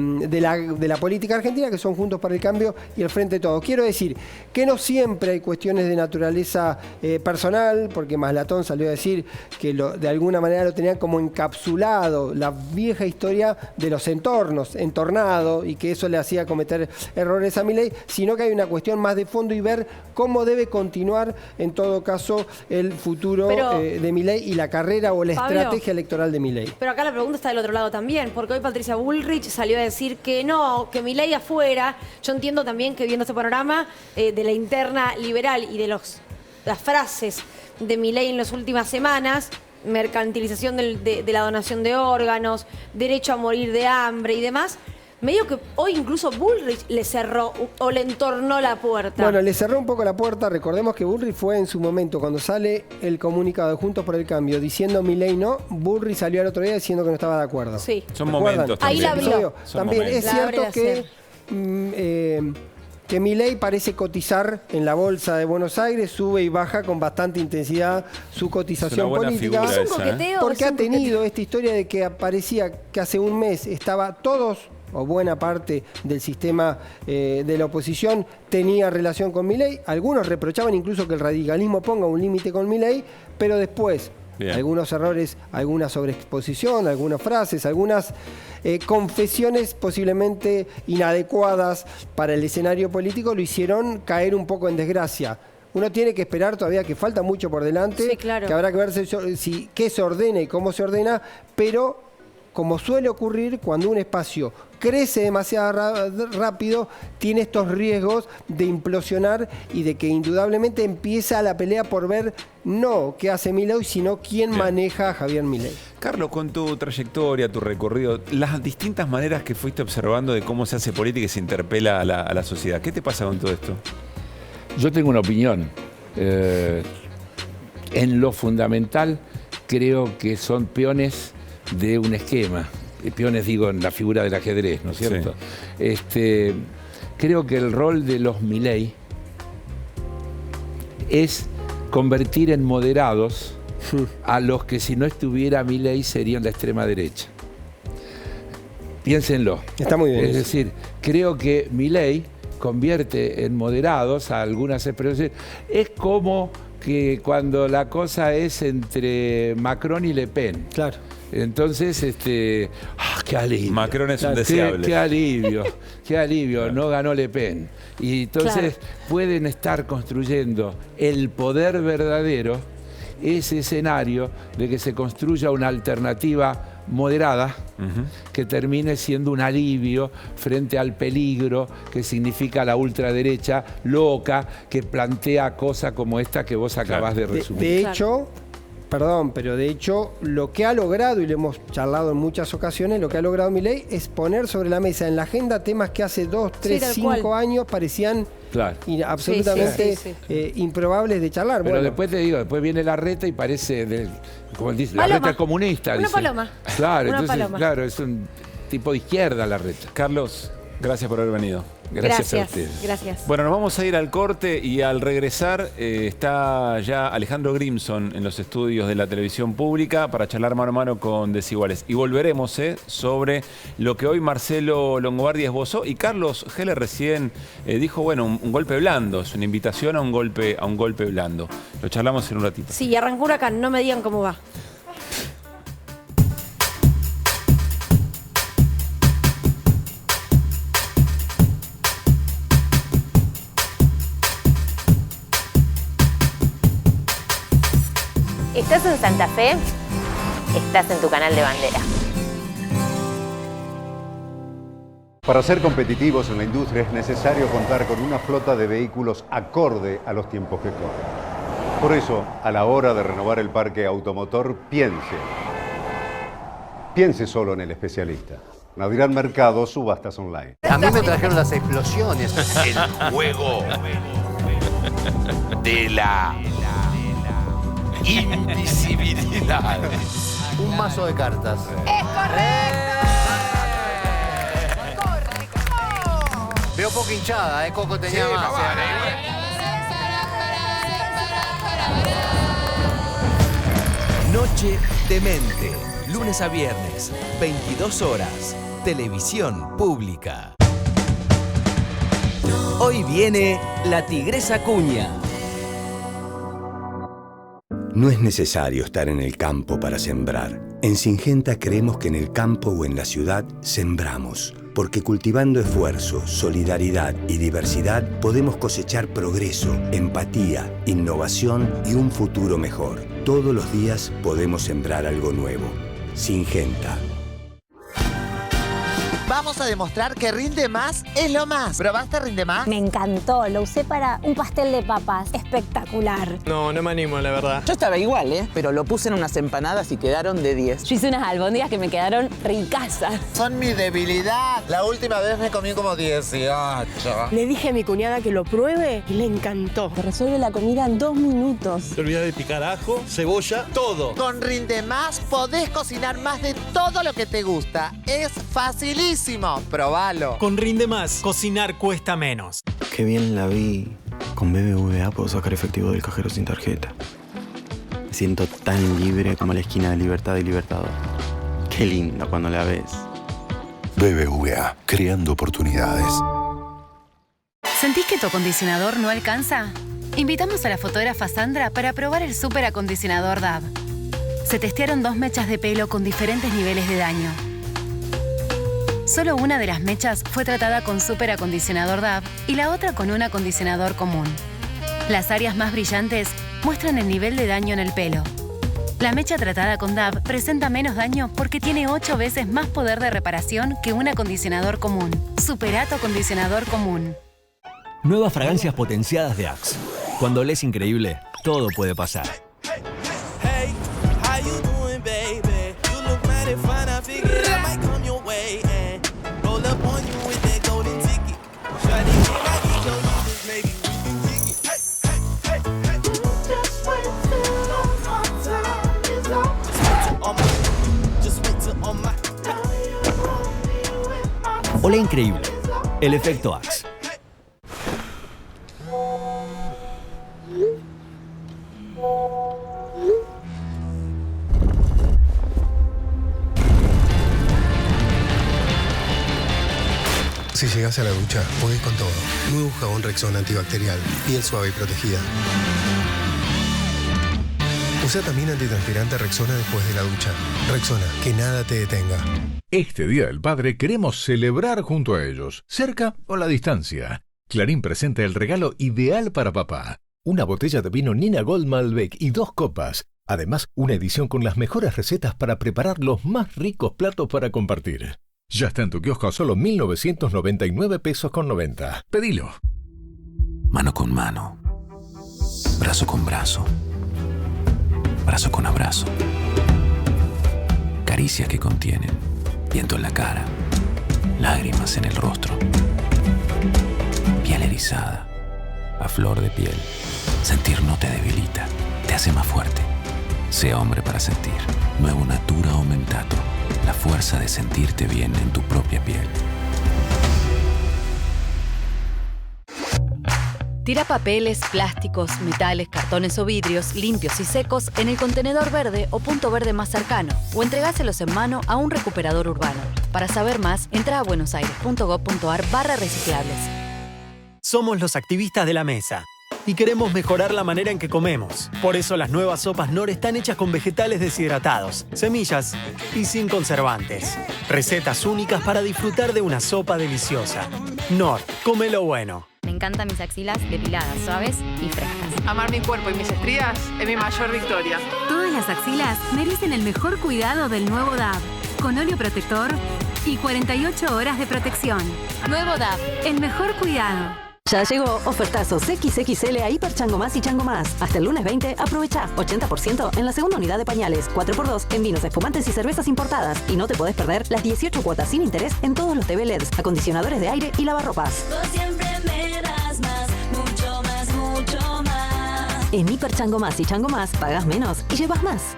la política argentina, que son Juntos por el Cambio y el Frente de Todos. Quiero decir que no siempre hay cuestiones de naturaleza personal, porque Maslatón salió a decir que de alguna manera lo tenían como encapsulado, la vieja historia de los entornado, y que eso le hacía cometer errores a Milei, sino que hay una cuestión más de fondo y ver cómo debe continuar en todo caso el futuro de Milei y la carrera o la estrategia electoral de Milei. Pero acá la pregunta está del otro lado también, porque hoy Patricia Bullrich salió a decir que no, que Milei afuera. Yo entiendo también que viendo este panorama de la interna liberal y de las frases de Milei en las últimas semanas, mercantilización de la donación de órganos, derecho a morir de hambre y demás, medio que hoy incluso Bullrich le cerró o le entornó la puerta. Bueno, le cerró un poco la puerta. Recordemos que Bullrich fue en su momento, cuando sale el comunicado de Juntos por el Cambio diciendo Milei no, Bullrich salió al otro día diciendo que no estaba de acuerdo. Sí. Son momentos también. Ahí la abrió. También es cierto que Milei parece cotizar en la bolsa de Buenos Aires, sube y baja con bastante intensidad su cotización política. ¿Es un coqueteo? Porque ha tenido esta historia de que parecía que hace un mes estaba todos o buena parte del sistema de la oposición tenía relación con Milei. Algunos reprochaban incluso que el radicalismo ponga un límite con Milei, pero después algunos errores, alguna sobreexposición, algunas frases, algunas confesiones posiblemente inadecuadas para el escenario político lo hicieron caer un poco en desgracia. Uno tiene que esperar todavía, que falta mucho por delante, sí, claro, que habrá que ver qué se ordena y cómo se ordena, pero como suele ocurrir cuando un espacio crece demasiado rápido, tiene estos riesgos de implosionar y de que indudablemente empieza la pelea por ver no qué hace Milei, sino quién maneja a Javier Milei. Carlos, con tu trayectoria, tu recorrido, las distintas maneras que fuiste observando de cómo se hace política y se interpela a la sociedad, ¿qué te pasa con todo esto? Yo tengo una opinión. En lo fundamental, creo que son peones de un esquema. Peones, digo, en la figura del ajedrez, ¿no es cierto? Sí. Creo que el rol de los Milei es convertir en moderados a los que si no estuviera Milei serían la extrema derecha. Piénsenlo. Está muy bien. Es decir, creo que Milei convierte en moderados a algunas expresiones. Es como que cuando la cosa es entre Macron y Le Pen. Claro. Entonces, qué alivio. Macron es un deseable. Qué alivio, no ganó Le Pen. Y entonces pueden estar construyendo el poder verdadero, ese escenario de que se construya una alternativa moderada que termine siendo un alivio frente al peligro que significa la ultraderecha loca que plantea cosas como esta que vos acabás de resumir. De hecho, de hecho, lo que ha logrado, y lo hemos charlado en muchas ocasiones, lo que ha logrado Milei es poner sobre la mesa en la agenda temas que hace 2, 3, 5 años parecían absolutamente improbables de charlar. Pero después te digo, después viene Larreta y parece, como dice, Larreta comunista. Una paloma. Claro, una entonces, paloma. claro, es un tipo de izquierda Larreta. Carlos, gracias por haber venido. Gracias a ustedes. Gracias. Bueno, nos vamos a ir al corte y al regresar está ya Alejandro Grimson en los estudios de la televisión pública para charlar mano a mano con Desiguales. Y volveremos sobre lo que hoy Marcelo Longobardi esbozó y Carlos Heller recién dijo, bueno, un golpe blando, es una invitación a un golpe blando. Lo charlamos en un ratito. Sí, arrancó Huracán, no me digan cómo va. ¿Estás en Santa Fe? Estás en tu canal de bandera. Para ser competitivos en la industria es necesario contar con una flota de vehículos acorde a los tiempos que corren. Por eso, a la hora de renovar el parque automotor, piense solo en el especialista. Naviran Mercado, subastas online. A mí me trajeron las explosiones. El juego de la invisibilidad. Un mazo de cartas. ¡Es correcto! Veo poca hinchada, Coco tenía más. Noche Demente, lunes a viernes, 22 horas, televisión pública. Hoy viene la Tigresa Cuña. No es necesario estar en el campo para sembrar. En Syngenta creemos que en el campo o en la ciudad sembramos, porque cultivando esfuerzo, solidaridad y diversidad podemos cosechar progreso, empatía, innovación y un futuro mejor. Todos los días podemos sembrar algo nuevo. Syngenta. Vamos a demostrar que Rinde Más es lo más. ¿Probaste Rinde Más? Me encantó, lo usé para un pastel de papas. Espectacular. No me animo, la verdad. Yo estaba igual, pero lo puse en unas empanadas y quedaron de 10. Yo hice unas albóndigas que me quedaron ricasas. Son mi debilidad. La última vez me comí como 18. Le dije a mi cuñada que lo pruebe y le encantó. Te resuelve la comida en 2 minutos. Te olvidas de picar ajo, cebolla, todo. Con Rinde Más podés cocinar más de todo lo que te gusta. Es facilísimo. Probalo. Con Rinde Más, cocinar cuesta menos. Qué bien la vi. Con BBVA puedo sacar efectivo del cajero sin tarjeta. Me siento tan libre como la esquina de Libertad y Libertador. Qué lindo cuando la ves. BBVA, creando oportunidades. ¿Sentís que tu acondicionador no alcanza? Invitamos a la fotógrafa Sandra para probar el super acondicionador DAB. Se testearon 2 mechas de pelo con diferentes niveles de daño. Solo una de las mechas fue tratada con super acondicionador DAB y la otra con un acondicionador común. Las áreas más brillantes muestran el nivel de daño en el pelo. La mecha tratada con DAB presenta menos daño porque tiene 8 veces más poder de reparación que un acondicionador común. Superato acondicionador común. Nuevas fragancias potenciadas de Axe. Cuando olés increíble, todo puede pasar. Olé increíble. El efecto Axe. Si llegas a la ducha, podés con todo. Nuevo jabón Rexona antibacterial. Piel suave y protegida. Usa también antitranspirante Rexona después de la ducha. Rexona, que nada te detenga. Este Día del Padre queremos celebrar junto a ellos, cerca o a la distancia. Clarín presenta el regalo ideal para papá. Una botella de vino Nina Gold Malbec y 2 copas. Además, una edición con las mejores recetas para preparar los más ricos platos para compartir. Ya está en tu kiosco a solo 1.999 pesos con 90. Pedilo. Mano con mano. Brazo con brazo. Brazo con abrazo. Caricias que contienen viento en la cara, lágrimas en el rostro, piel erizada, a flor de piel. Sentir no te debilita, te hace más fuerte. Sea hombre para sentir. Nuevo Natura Aumentato. La fuerza de sentirte bien en tu propia piel. Tira papeles, plásticos, metales, cartones o vidrios limpios y secos en el contenedor verde o punto verde más cercano o entregáselos en mano a un recuperador urbano. Para saber más, entra a buenosaires.gov.ar/reciclables. Somos los activistas de la mesa y queremos mejorar la manera en que comemos. Por eso las nuevas sopas Knorr están hechas con vegetales deshidratados, semillas y sin conservantes. Recetas únicas para disfrutar de una sopa deliciosa. Knorr, come lo bueno. Me encantan mis axilas depiladas, suaves y frescas. Amar mi cuerpo y mis estrías es mi mayor victoria. Todas las axilas merecen el mejor cuidado del nuevo DAB, con óleo protector y 48 horas de protección. Nuevo DAB, el mejor cuidado. Ya llegó ofertazos XXL a Hiper Chango Más y Chango Más. Hasta el lunes 20, aprovecha 80% en la segunda unidad de pañales, 4x2 en vinos espumantes y cervezas importadas. Y no te podés perder las 18 cuotas sin interés en todos los TV LEDs, acondicionadores de aire y lavarropas. Vos siempre me das más, mucho más, mucho más. En Hiper Chango Más y Chango Más, pagas menos y llevas más.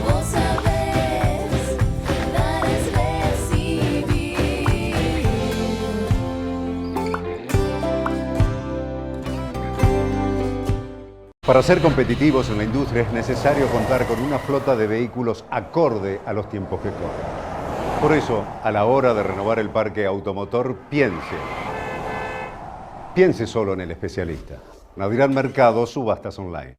Vos sabés, dar es Para ser competitivos en la industria es necesario contar con una flota de vehículos acorde a los tiempos que corren. Por eso, a la hora de renovar el parque automotor, piense solo en el especialista. Nadirán Mercado, subastas online.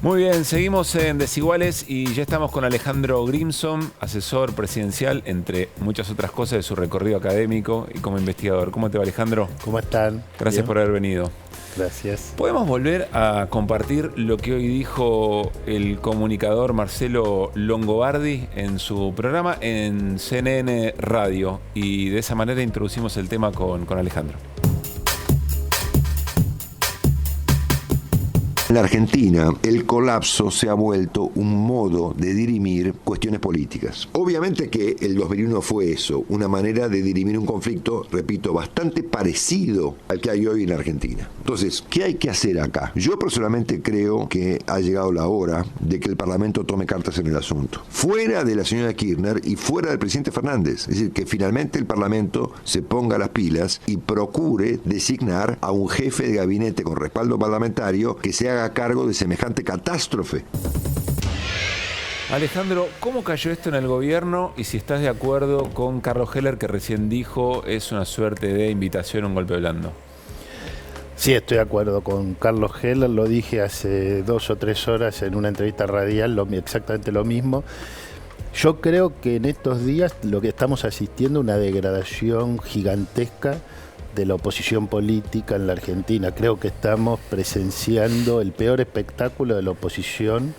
Muy bien, seguimos en Desiguales y ya estamos con Alejandro Grimson, asesor presidencial, entre muchas otras cosas de su recorrido académico y como investigador. ¿Cómo te va, Alejandro? ¿Cómo están? Gracias Bien. por haber venido. Gracias. ¿Podemos volver a compartir lo que hoy dijo el comunicador Marcelo Longobardi en su programa en CNN Radio? Y de esa manera introducimos el tema con Alejandro. En la Argentina, el colapso se ha vuelto un modo de dirimir cuestiones políticas. Obviamente que el 2001 fue eso, una manera de dirimir un conflicto, repito, bastante parecido al que hay hoy en Argentina. Entonces, ¿qué hay que hacer acá? Yo personalmente creo que ha llegado la hora de que el Parlamento tome cartas en el asunto. Fuera de la señora Kirchner y fuera del presidente Fernández. Es decir, que finalmente el Parlamento se ponga las pilas y procure designar a un jefe de gabinete con respaldo parlamentario que se haga cargo de semejante catástrofe. Alejandro, ¿cómo cayó esto en el gobierno? Y si estás de acuerdo con Carlos Heller, que recién dijo es una suerte de invitación a un golpe blando. Sí, estoy de acuerdo con Carlos Heller, lo dije hace 2 o 3 horas en una entrevista radial, exactamente lo mismo. Yo creo que en estos días lo que estamos asistiendo a una degradación gigantesca de la oposición política en la Argentina. Creo que estamos presenciando el peor espectáculo de la oposición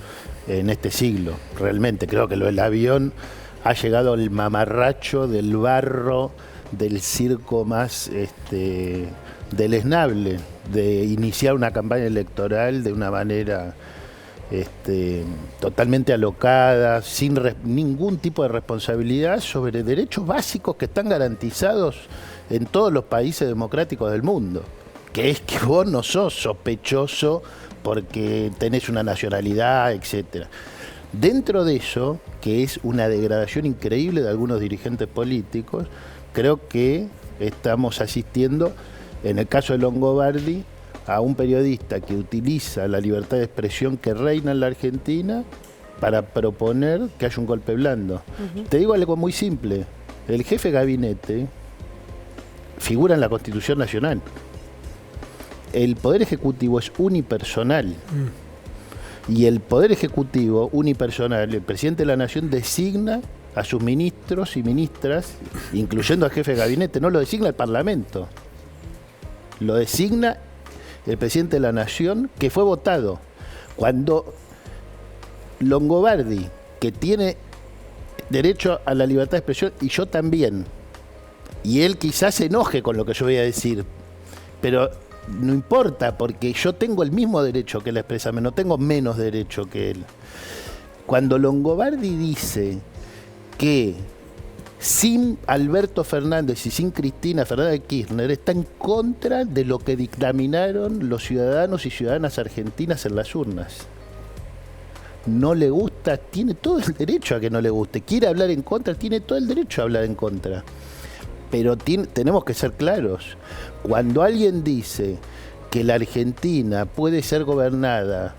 en este siglo. Realmente creo que lo del avión ha llegado al mamarracho del barro, del circo más deleznable, de iniciar una campaña electoral de una manera totalmente alocada, sin ningún tipo de responsabilidad sobre derechos básicos que están garantizados en todos los países democráticos del mundo, que es que vos no sos sospechoso porque tenés una nacionalidad, etcétera. Dentro de eso, que es una degradación increíble de algunos dirigentes políticos, creo que estamos asistiendo, en el caso de Longobardi, a un periodista que utiliza la libertad de expresión que reina en la Argentina para proponer que haya un golpe blando. Te digo algo muy simple, el jefe de gabinete figura en la Constitución Nacional. El Poder Ejecutivo es unipersonal. Y el Poder Ejecutivo unipersonal, el presidente de la Nación, designa a sus ministros y ministras, incluyendo al jefe de gabinete, no lo designa el Parlamento. Lo designa el presidente de la Nación, que fue votado. Cuando Longobardi, que tiene derecho a la libertad de expresión, y yo también, y él quizás se enoje con lo que yo voy a decir, pero no importa, porque yo tengo el mismo derecho que él a expresarme, no tengo menos derecho que él. Cuando Longobardi dice que sin Alberto Fernández y sin Cristina Fernández de Kirchner está en contra de lo que dictaminaron los ciudadanos y ciudadanas argentinas en las urnas. No le gusta, tiene todo el derecho a que no le guste. Quiere hablar en contra, tiene todo el derecho a hablar en contra. Pero tenemos que ser claros. Cuando alguien dice que la Argentina puede ser gobernada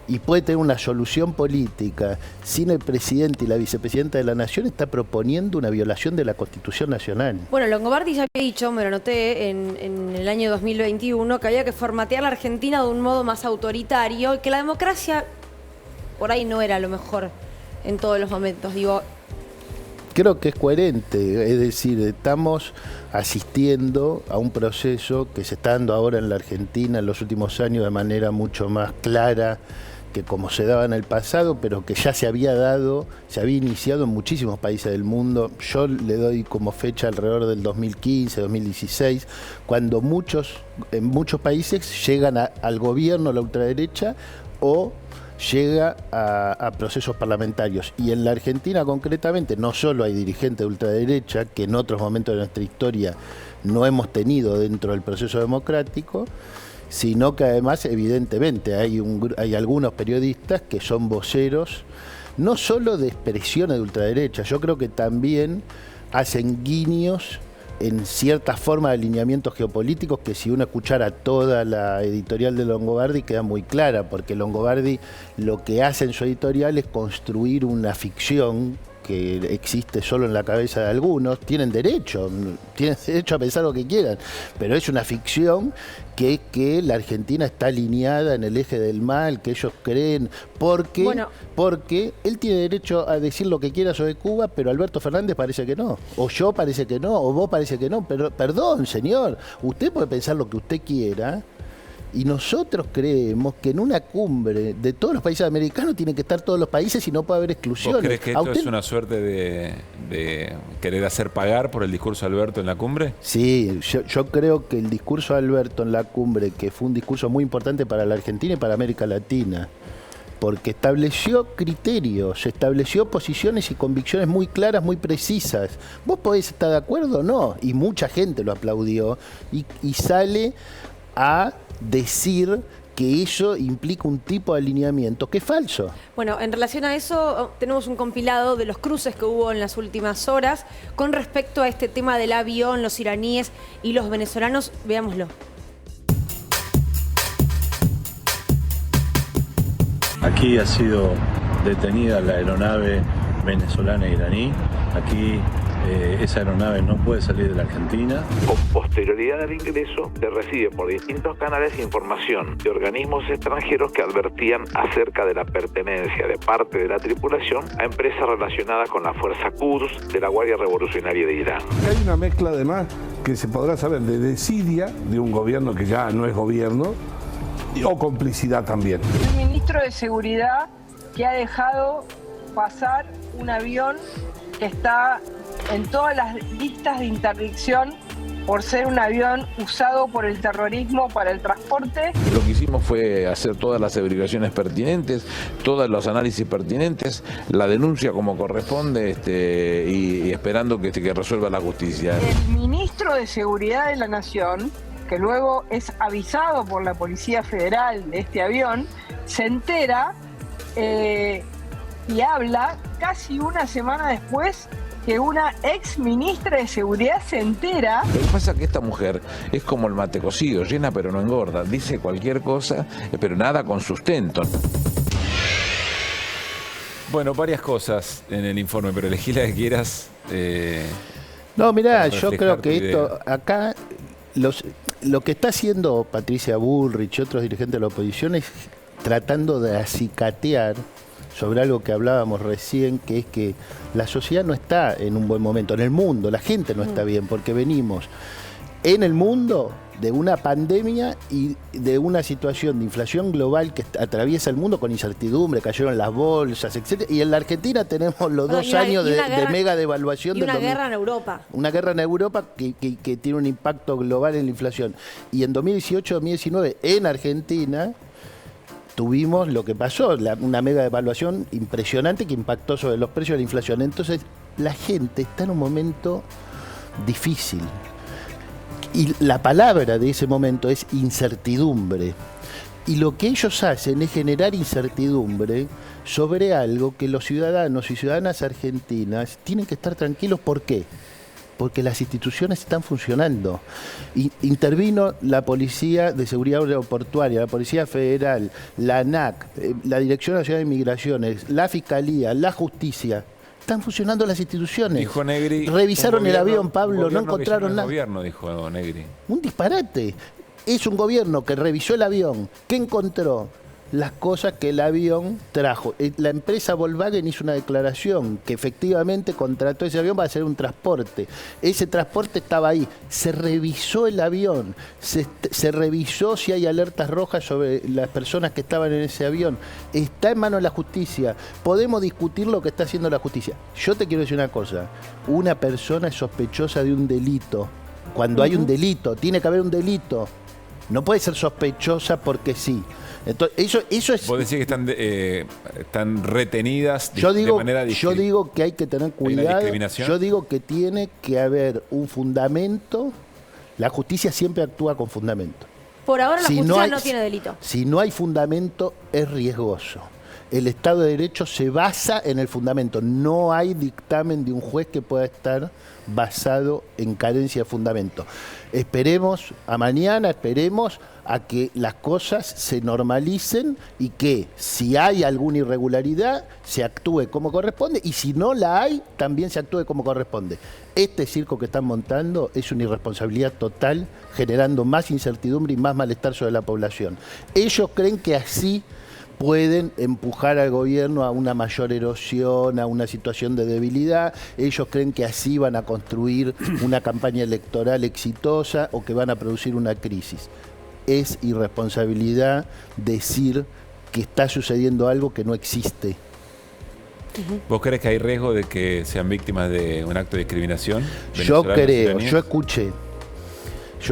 y puede tener una solución política sin el presidente y la vicepresidenta de la Nación, está proponiendo una violación de la Constitución Nacional. Bueno, Longobardi ya había dicho, me lo anoté en el año 2021, que había que formatear la Argentina de un modo más autoritario y que la democracia por ahí no era lo mejor en todos los momentos. Digo, creo que es coherente, es decir, estamos asistiendo a un proceso que se está dando ahora en la Argentina en los últimos años de manera mucho más clara que como se daba en el pasado, pero que ya se había iniciado en muchísimos países del mundo. Yo le doy como fecha alrededor del 2015, 2016, cuando en muchos países llegan al gobierno la ultraderecha o llega a procesos parlamentarios. Y en la Argentina concretamente no solo hay dirigentes de ultraderecha, que en otros momentos de nuestra historia no hemos tenido dentro del proceso democrático, sino que además evidentemente hay algunos periodistas que son voceros no solo de expresiones de ultraderecha, yo creo que también hacen guiños en cierta forma de alineamientos geopolíticos que si uno escuchara toda la editorial de Longobardi queda muy clara, porque Longobardi lo que hace en su editorial es construir una ficción que existe solo en la cabeza de algunos. Tienen derecho a pensar lo que quieran, pero es una ficción que la Argentina está alineada en el eje del mal, que ellos creen, porque él tiene derecho a decir lo que quiera sobre Cuba, pero Alberto Fernández parece que no, o yo parece que no, o vos parece que no, pero perdón, señor, usted puede pensar lo que usted quiera, y nosotros creemos que en una cumbre de todos los países americanos tienen que estar todos los países y no puede haber exclusiones. ¿Vos crees que esto es una suerte de querer hacer pagar por el discurso de Alberto en la cumbre? Sí, yo creo que el discurso de Alberto en la cumbre, que fue un discurso muy importante para la Argentina y para América Latina, porque estableció criterios, estableció posiciones y convicciones muy claras, muy precisas. ¿Vos podés estar de acuerdo o no? Y mucha gente lo aplaudió y sale a decir que eso implica un tipo de alineamiento que es falso. Bueno, en relación a eso, tenemos un compilado de los cruces que hubo en las últimas horas con respecto a este tema del avión, los iraníes y los venezolanos. Veámoslo. Aquí ha sido detenida la aeronave venezolana e iraní. Aquí esa aeronave no puede salir de la Argentina. Con posterioridad al ingreso, se recibe por distintos canales información de organismos extranjeros que advertían acerca de la pertenencia de parte de la tripulación a empresas relacionadas con la fuerza Quds de la Guardia Revolucionaria de Irán. Hay una mezcla además que se podrá saber de desidia de un gobierno que ya no es gobierno o complicidad también. Un ministro de Seguridad que ha dejado pasar un avión que está en todas las listas de interdicción por ser un avión usado por el terrorismo para el transporte. Lo que hicimos fue hacer todas las averiguaciones pertinentes, todos los análisis pertinentes, la denuncia como corresponde y esperando que resuelva la justicia. El ministro de Seguridad de la Nación, que luego es avisado por la Policía Federal de este avión, se entera y habla casi una semana después que una ex ministra de Seguridad se entera. Lo que pasa es que esta mujer es como el mate cocido, llena pero no engorda, dice cualquier cosa, pero nada con sustento. Bueno, varias cosas en el informe, pero elegí la que quieras. No, mirá, yo creo que esto, acá, lo que está haciendo Patricia Bullrich y otros dirigentes de la oposición es tratando de acicatear sobre algo que hablábamos recién, que es que la sociedad no está en un buen momento, en el mundo, la gente no está bien, porque venimos en el mundo de una pandemia y de una situación de inflación global que atraviesa el mundo con incertidumbre, cayeron las bolsas, etc. Y en la Argentina tenemos los 2 años de mega devaluación. Y una guerra en Europa. Una guerra en Europa que tiene un impacto global en la inflación. Y en 2018-2019 en Argentina tuvimos lo que pasó, una mega devaluación impresionante que impactó sobre los precios de la inflación. Entonces, la gente está en un momento difícil. Y la palabra de ese momento es incertidumbre. Y lo que ellos hacen es generar incertidumbre sobre algo que los ciudadanos y ciudadanas argentinas tienen que estar tranquilos. ¿Por qué? Porque las instituciones están funcionando. Intervino la Policía de Seguridad Aeroportuaria, la Policía Federal, la ANAC, la Dirección Nacional de Migraciones, la Fiscalía, la Justicia. Están funcionando las instituciones. Dijo Negri. Revisaron el avión, Pablo, no encontraron nada. Gobierno, dijo Negri. Un disparate. Es un gobierno que revisó el avión, que encontró las cosas que el avión trajo. La empresa Volkswagen hizo una declaración que efectivamente contrató ese avión para hacer un transporte. Ese transporte estaba ahí. Se revisó el avión, se revisó si hay alertas rojas sobre las personas que estaban en ese avión. Está en manos de la justicia. Podemos discutir lo que está haciendo la justicia. Yo te quiero decir una cosa. Una persona es sospechosa de un delito. Cuando hay un delito, tiene que haber un delito. No puede ser sospechosa porque sí. Entonces, eso es. Vos decís que están retenidas de manera distinta. Yo digo que hay que tener cuidado. Yo digo que tiene que haber un fundamento. La justicia siempre actúa con fundamento. Por ahora la justicia no tiene delito. Si no hay fundamento, es riesgoso. El Estado de Derecho se basa en el fundamento. No hay dictamen de un juez que pueda estar basado en carencia de fundamento. Esperemos a mañana, esperemos a que las cosas se normalicen y que si hay alguna irregularidad se actúe como corresponde y si no la hay, también se actúe como corresponde. Este circo que están montando es una irresponsabilidad total, generando más incertidumbre y más malestar sobre la población. Ellos creen que así pueden empujar al gobierno a una mayor erosión, a una situación de debilidad. Ellos creen que así van a construir una campaña electoral exitosa o que van a producir una crisis. Es irresponsabilidad decir que está sucediendo algo que no existe. ¿Vos crees que hay riesgo de que sean víctimas de un acto de discriminación? Yo creo, yo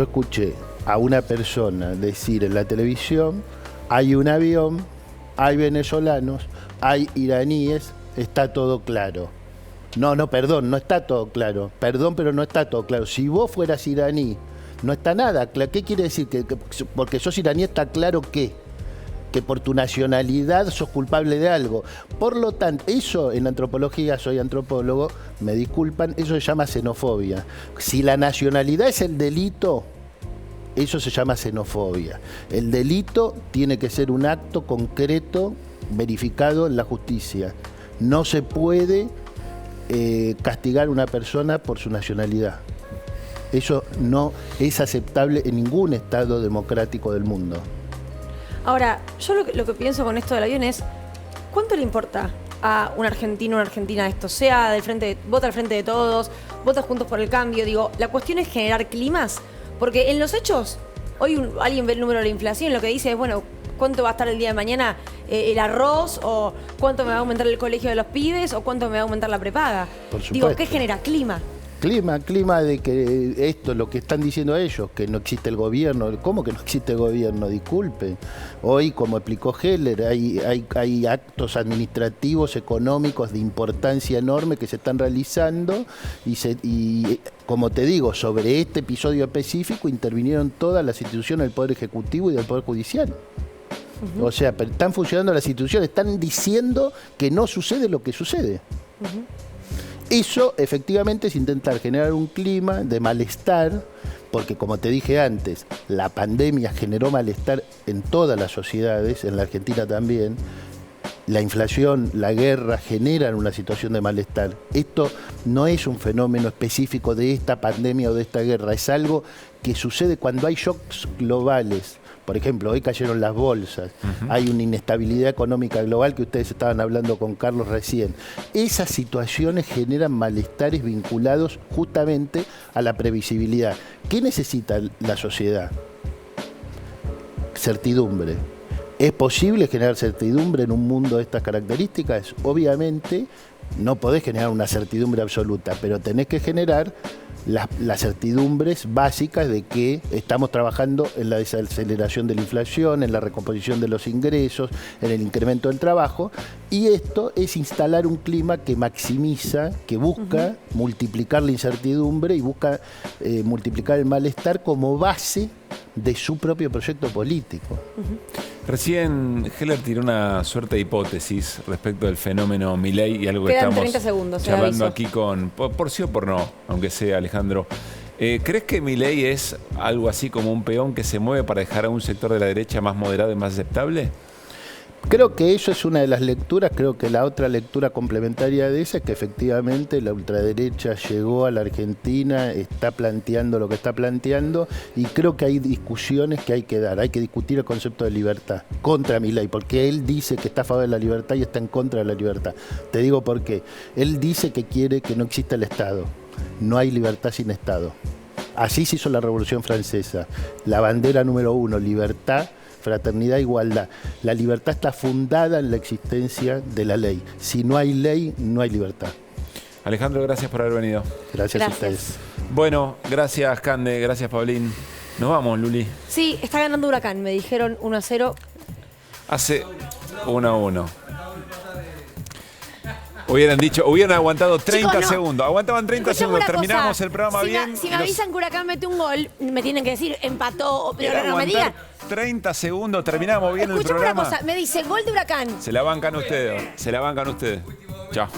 escuché a una persona decir en la televisión, hay un avión, hay venezolanos, hay iraníes, está todo claro. No, perdón, no está todo claro. Perdón, pero no está todo claro. Si vos fueras iraní, no está nada claro. ¿Qué quiere decir? Que porque sos iraní está claro que por tu nacionalidad sos culpable de algo. Por lo tanto, eso en antropología, soy antropólogo, me disculpan, eso se llama xenofobia. Si la nacionalidad es el delito, eso se llama xenofobia. El delito tiene que ser un acto concreto, verificado en la justicia. No se puede castigar a una persona por su nacionalidad. Eso no es aceptable en ningún Estado democrático del mundo. Ahora, yo lo que pienso con esto del avión es, ¿cuánto le importa a un argentino o una argentina esto? Sea del frente, vota al frente de todos, vota Juntos por el Cambio. Digo, la cuestión es generar climas, porque en los hechos, hoy alguien ve el número de la inflación y lo que dice es, bueno, ¿cuánto va a estar el día de mañana el arroz? ¿O cuánto me va a aumentar el colegio de los pibes? ¿O cuánto me va a aumentar la prepaga? Por supuesto. Digo, ¿qué genera? Clima. Clima de que esto, lo que están diciendo ellos, que no existe el gobierno. ¿Cómo que no existe el gobierno? Disculpe. Hoy, como explicó Heller, hay actos administrativos, económicos de importancia enorme que se están realizando y como te digo, sobre este episodio específico intervinieron todas las instituciones del Poder Ejecutivo y del Poder Judicial. O sea, están funcionando las instituciones, están diciendo que no sucede lo que sucede. Eso efectivamente es intentar generar un clima de malestar, porque como te dije antes, la pandemia generó malestar en todas las sociedades, en la Argentina también. La inflación, la guerra generan una situación de malestar. Esto no es un fenómeno específico de esta pandemia o de esta guerra, es algo que sucede cuando hay shocks globales. Por ejemplo, hoy cayeron las bolsas, hay una inestabilidad económica global que ustedes estaban hablando con Carlos recién. Esas situaciones generan malestares vinculados justamente a la previsibilidad. ¿Qué necesita la sociedad? Certidumbre. ¿Es posible generar certidumbre en un mundo de estas características? Obviamente no podés generar una certidumbre absoluta, pero tenés que generar las certidumbres básicas de que estamos trabajando en la desaceleración de la inflación, en la recomposición de los ingresos, en el incremento del trabajo, y esto es instalar un clima que maximiza, que busca multiplicar la incertidumbre y busca multiplicar el malestar como base de su propio proyecto político. Recién Heller tiró una suerte de hipótesis respecto del fenómeno Milei y algo que Quedan estamos 30 segundos, charlando aquí por sí o por no, aunque sea Alejandro. ¿Crees que Milei es algo así como un peón que se mueve para dejar a un sector de la derecha más moderado y más aceptable? Creo que eso es una de las lecturas. Creo que la otra lectura complementaria de esa es que efectivamente la ultraderecha llegó a la Argentina, está planteando lo que está planteando, y creo que hay discusiones que hay que dar. Hay que discutir el concepto de libertad contra Milei, porque él dice que está a favor de la libertad y está en contra de la libertad. Te digo por qué. Él dice que quiere que no exista el Estado. No hay libertad sin Estado. Así se hizo la Revolución Francesa. La bandera número 1, libertad, fraternidad, igualdad. La libertad está fundada en la existencia de la ley. Si no hay ley, no hay libertad. Alejandro, gracias por haber venido. Gracias a ustedes. Bueno, gracias Cande, gracias Paulín. Nos vamos, Luli. Sí, está ganando Huracán, me dijeron 1-0. Hace 1-1. Hubieran aguantado 30 Chicos, no. segundos. Aguantaban 30 Escuchame segundos. una Terminamos cosa. el programa bien. Si me avisan que Huracán mete un gol, me tienen que decir empató, pero no me digan. 30 segundos, terminamos bien el Escuchame programa. una cosa, me dice gol de Huracán. Se la bancan ustedes. Chao.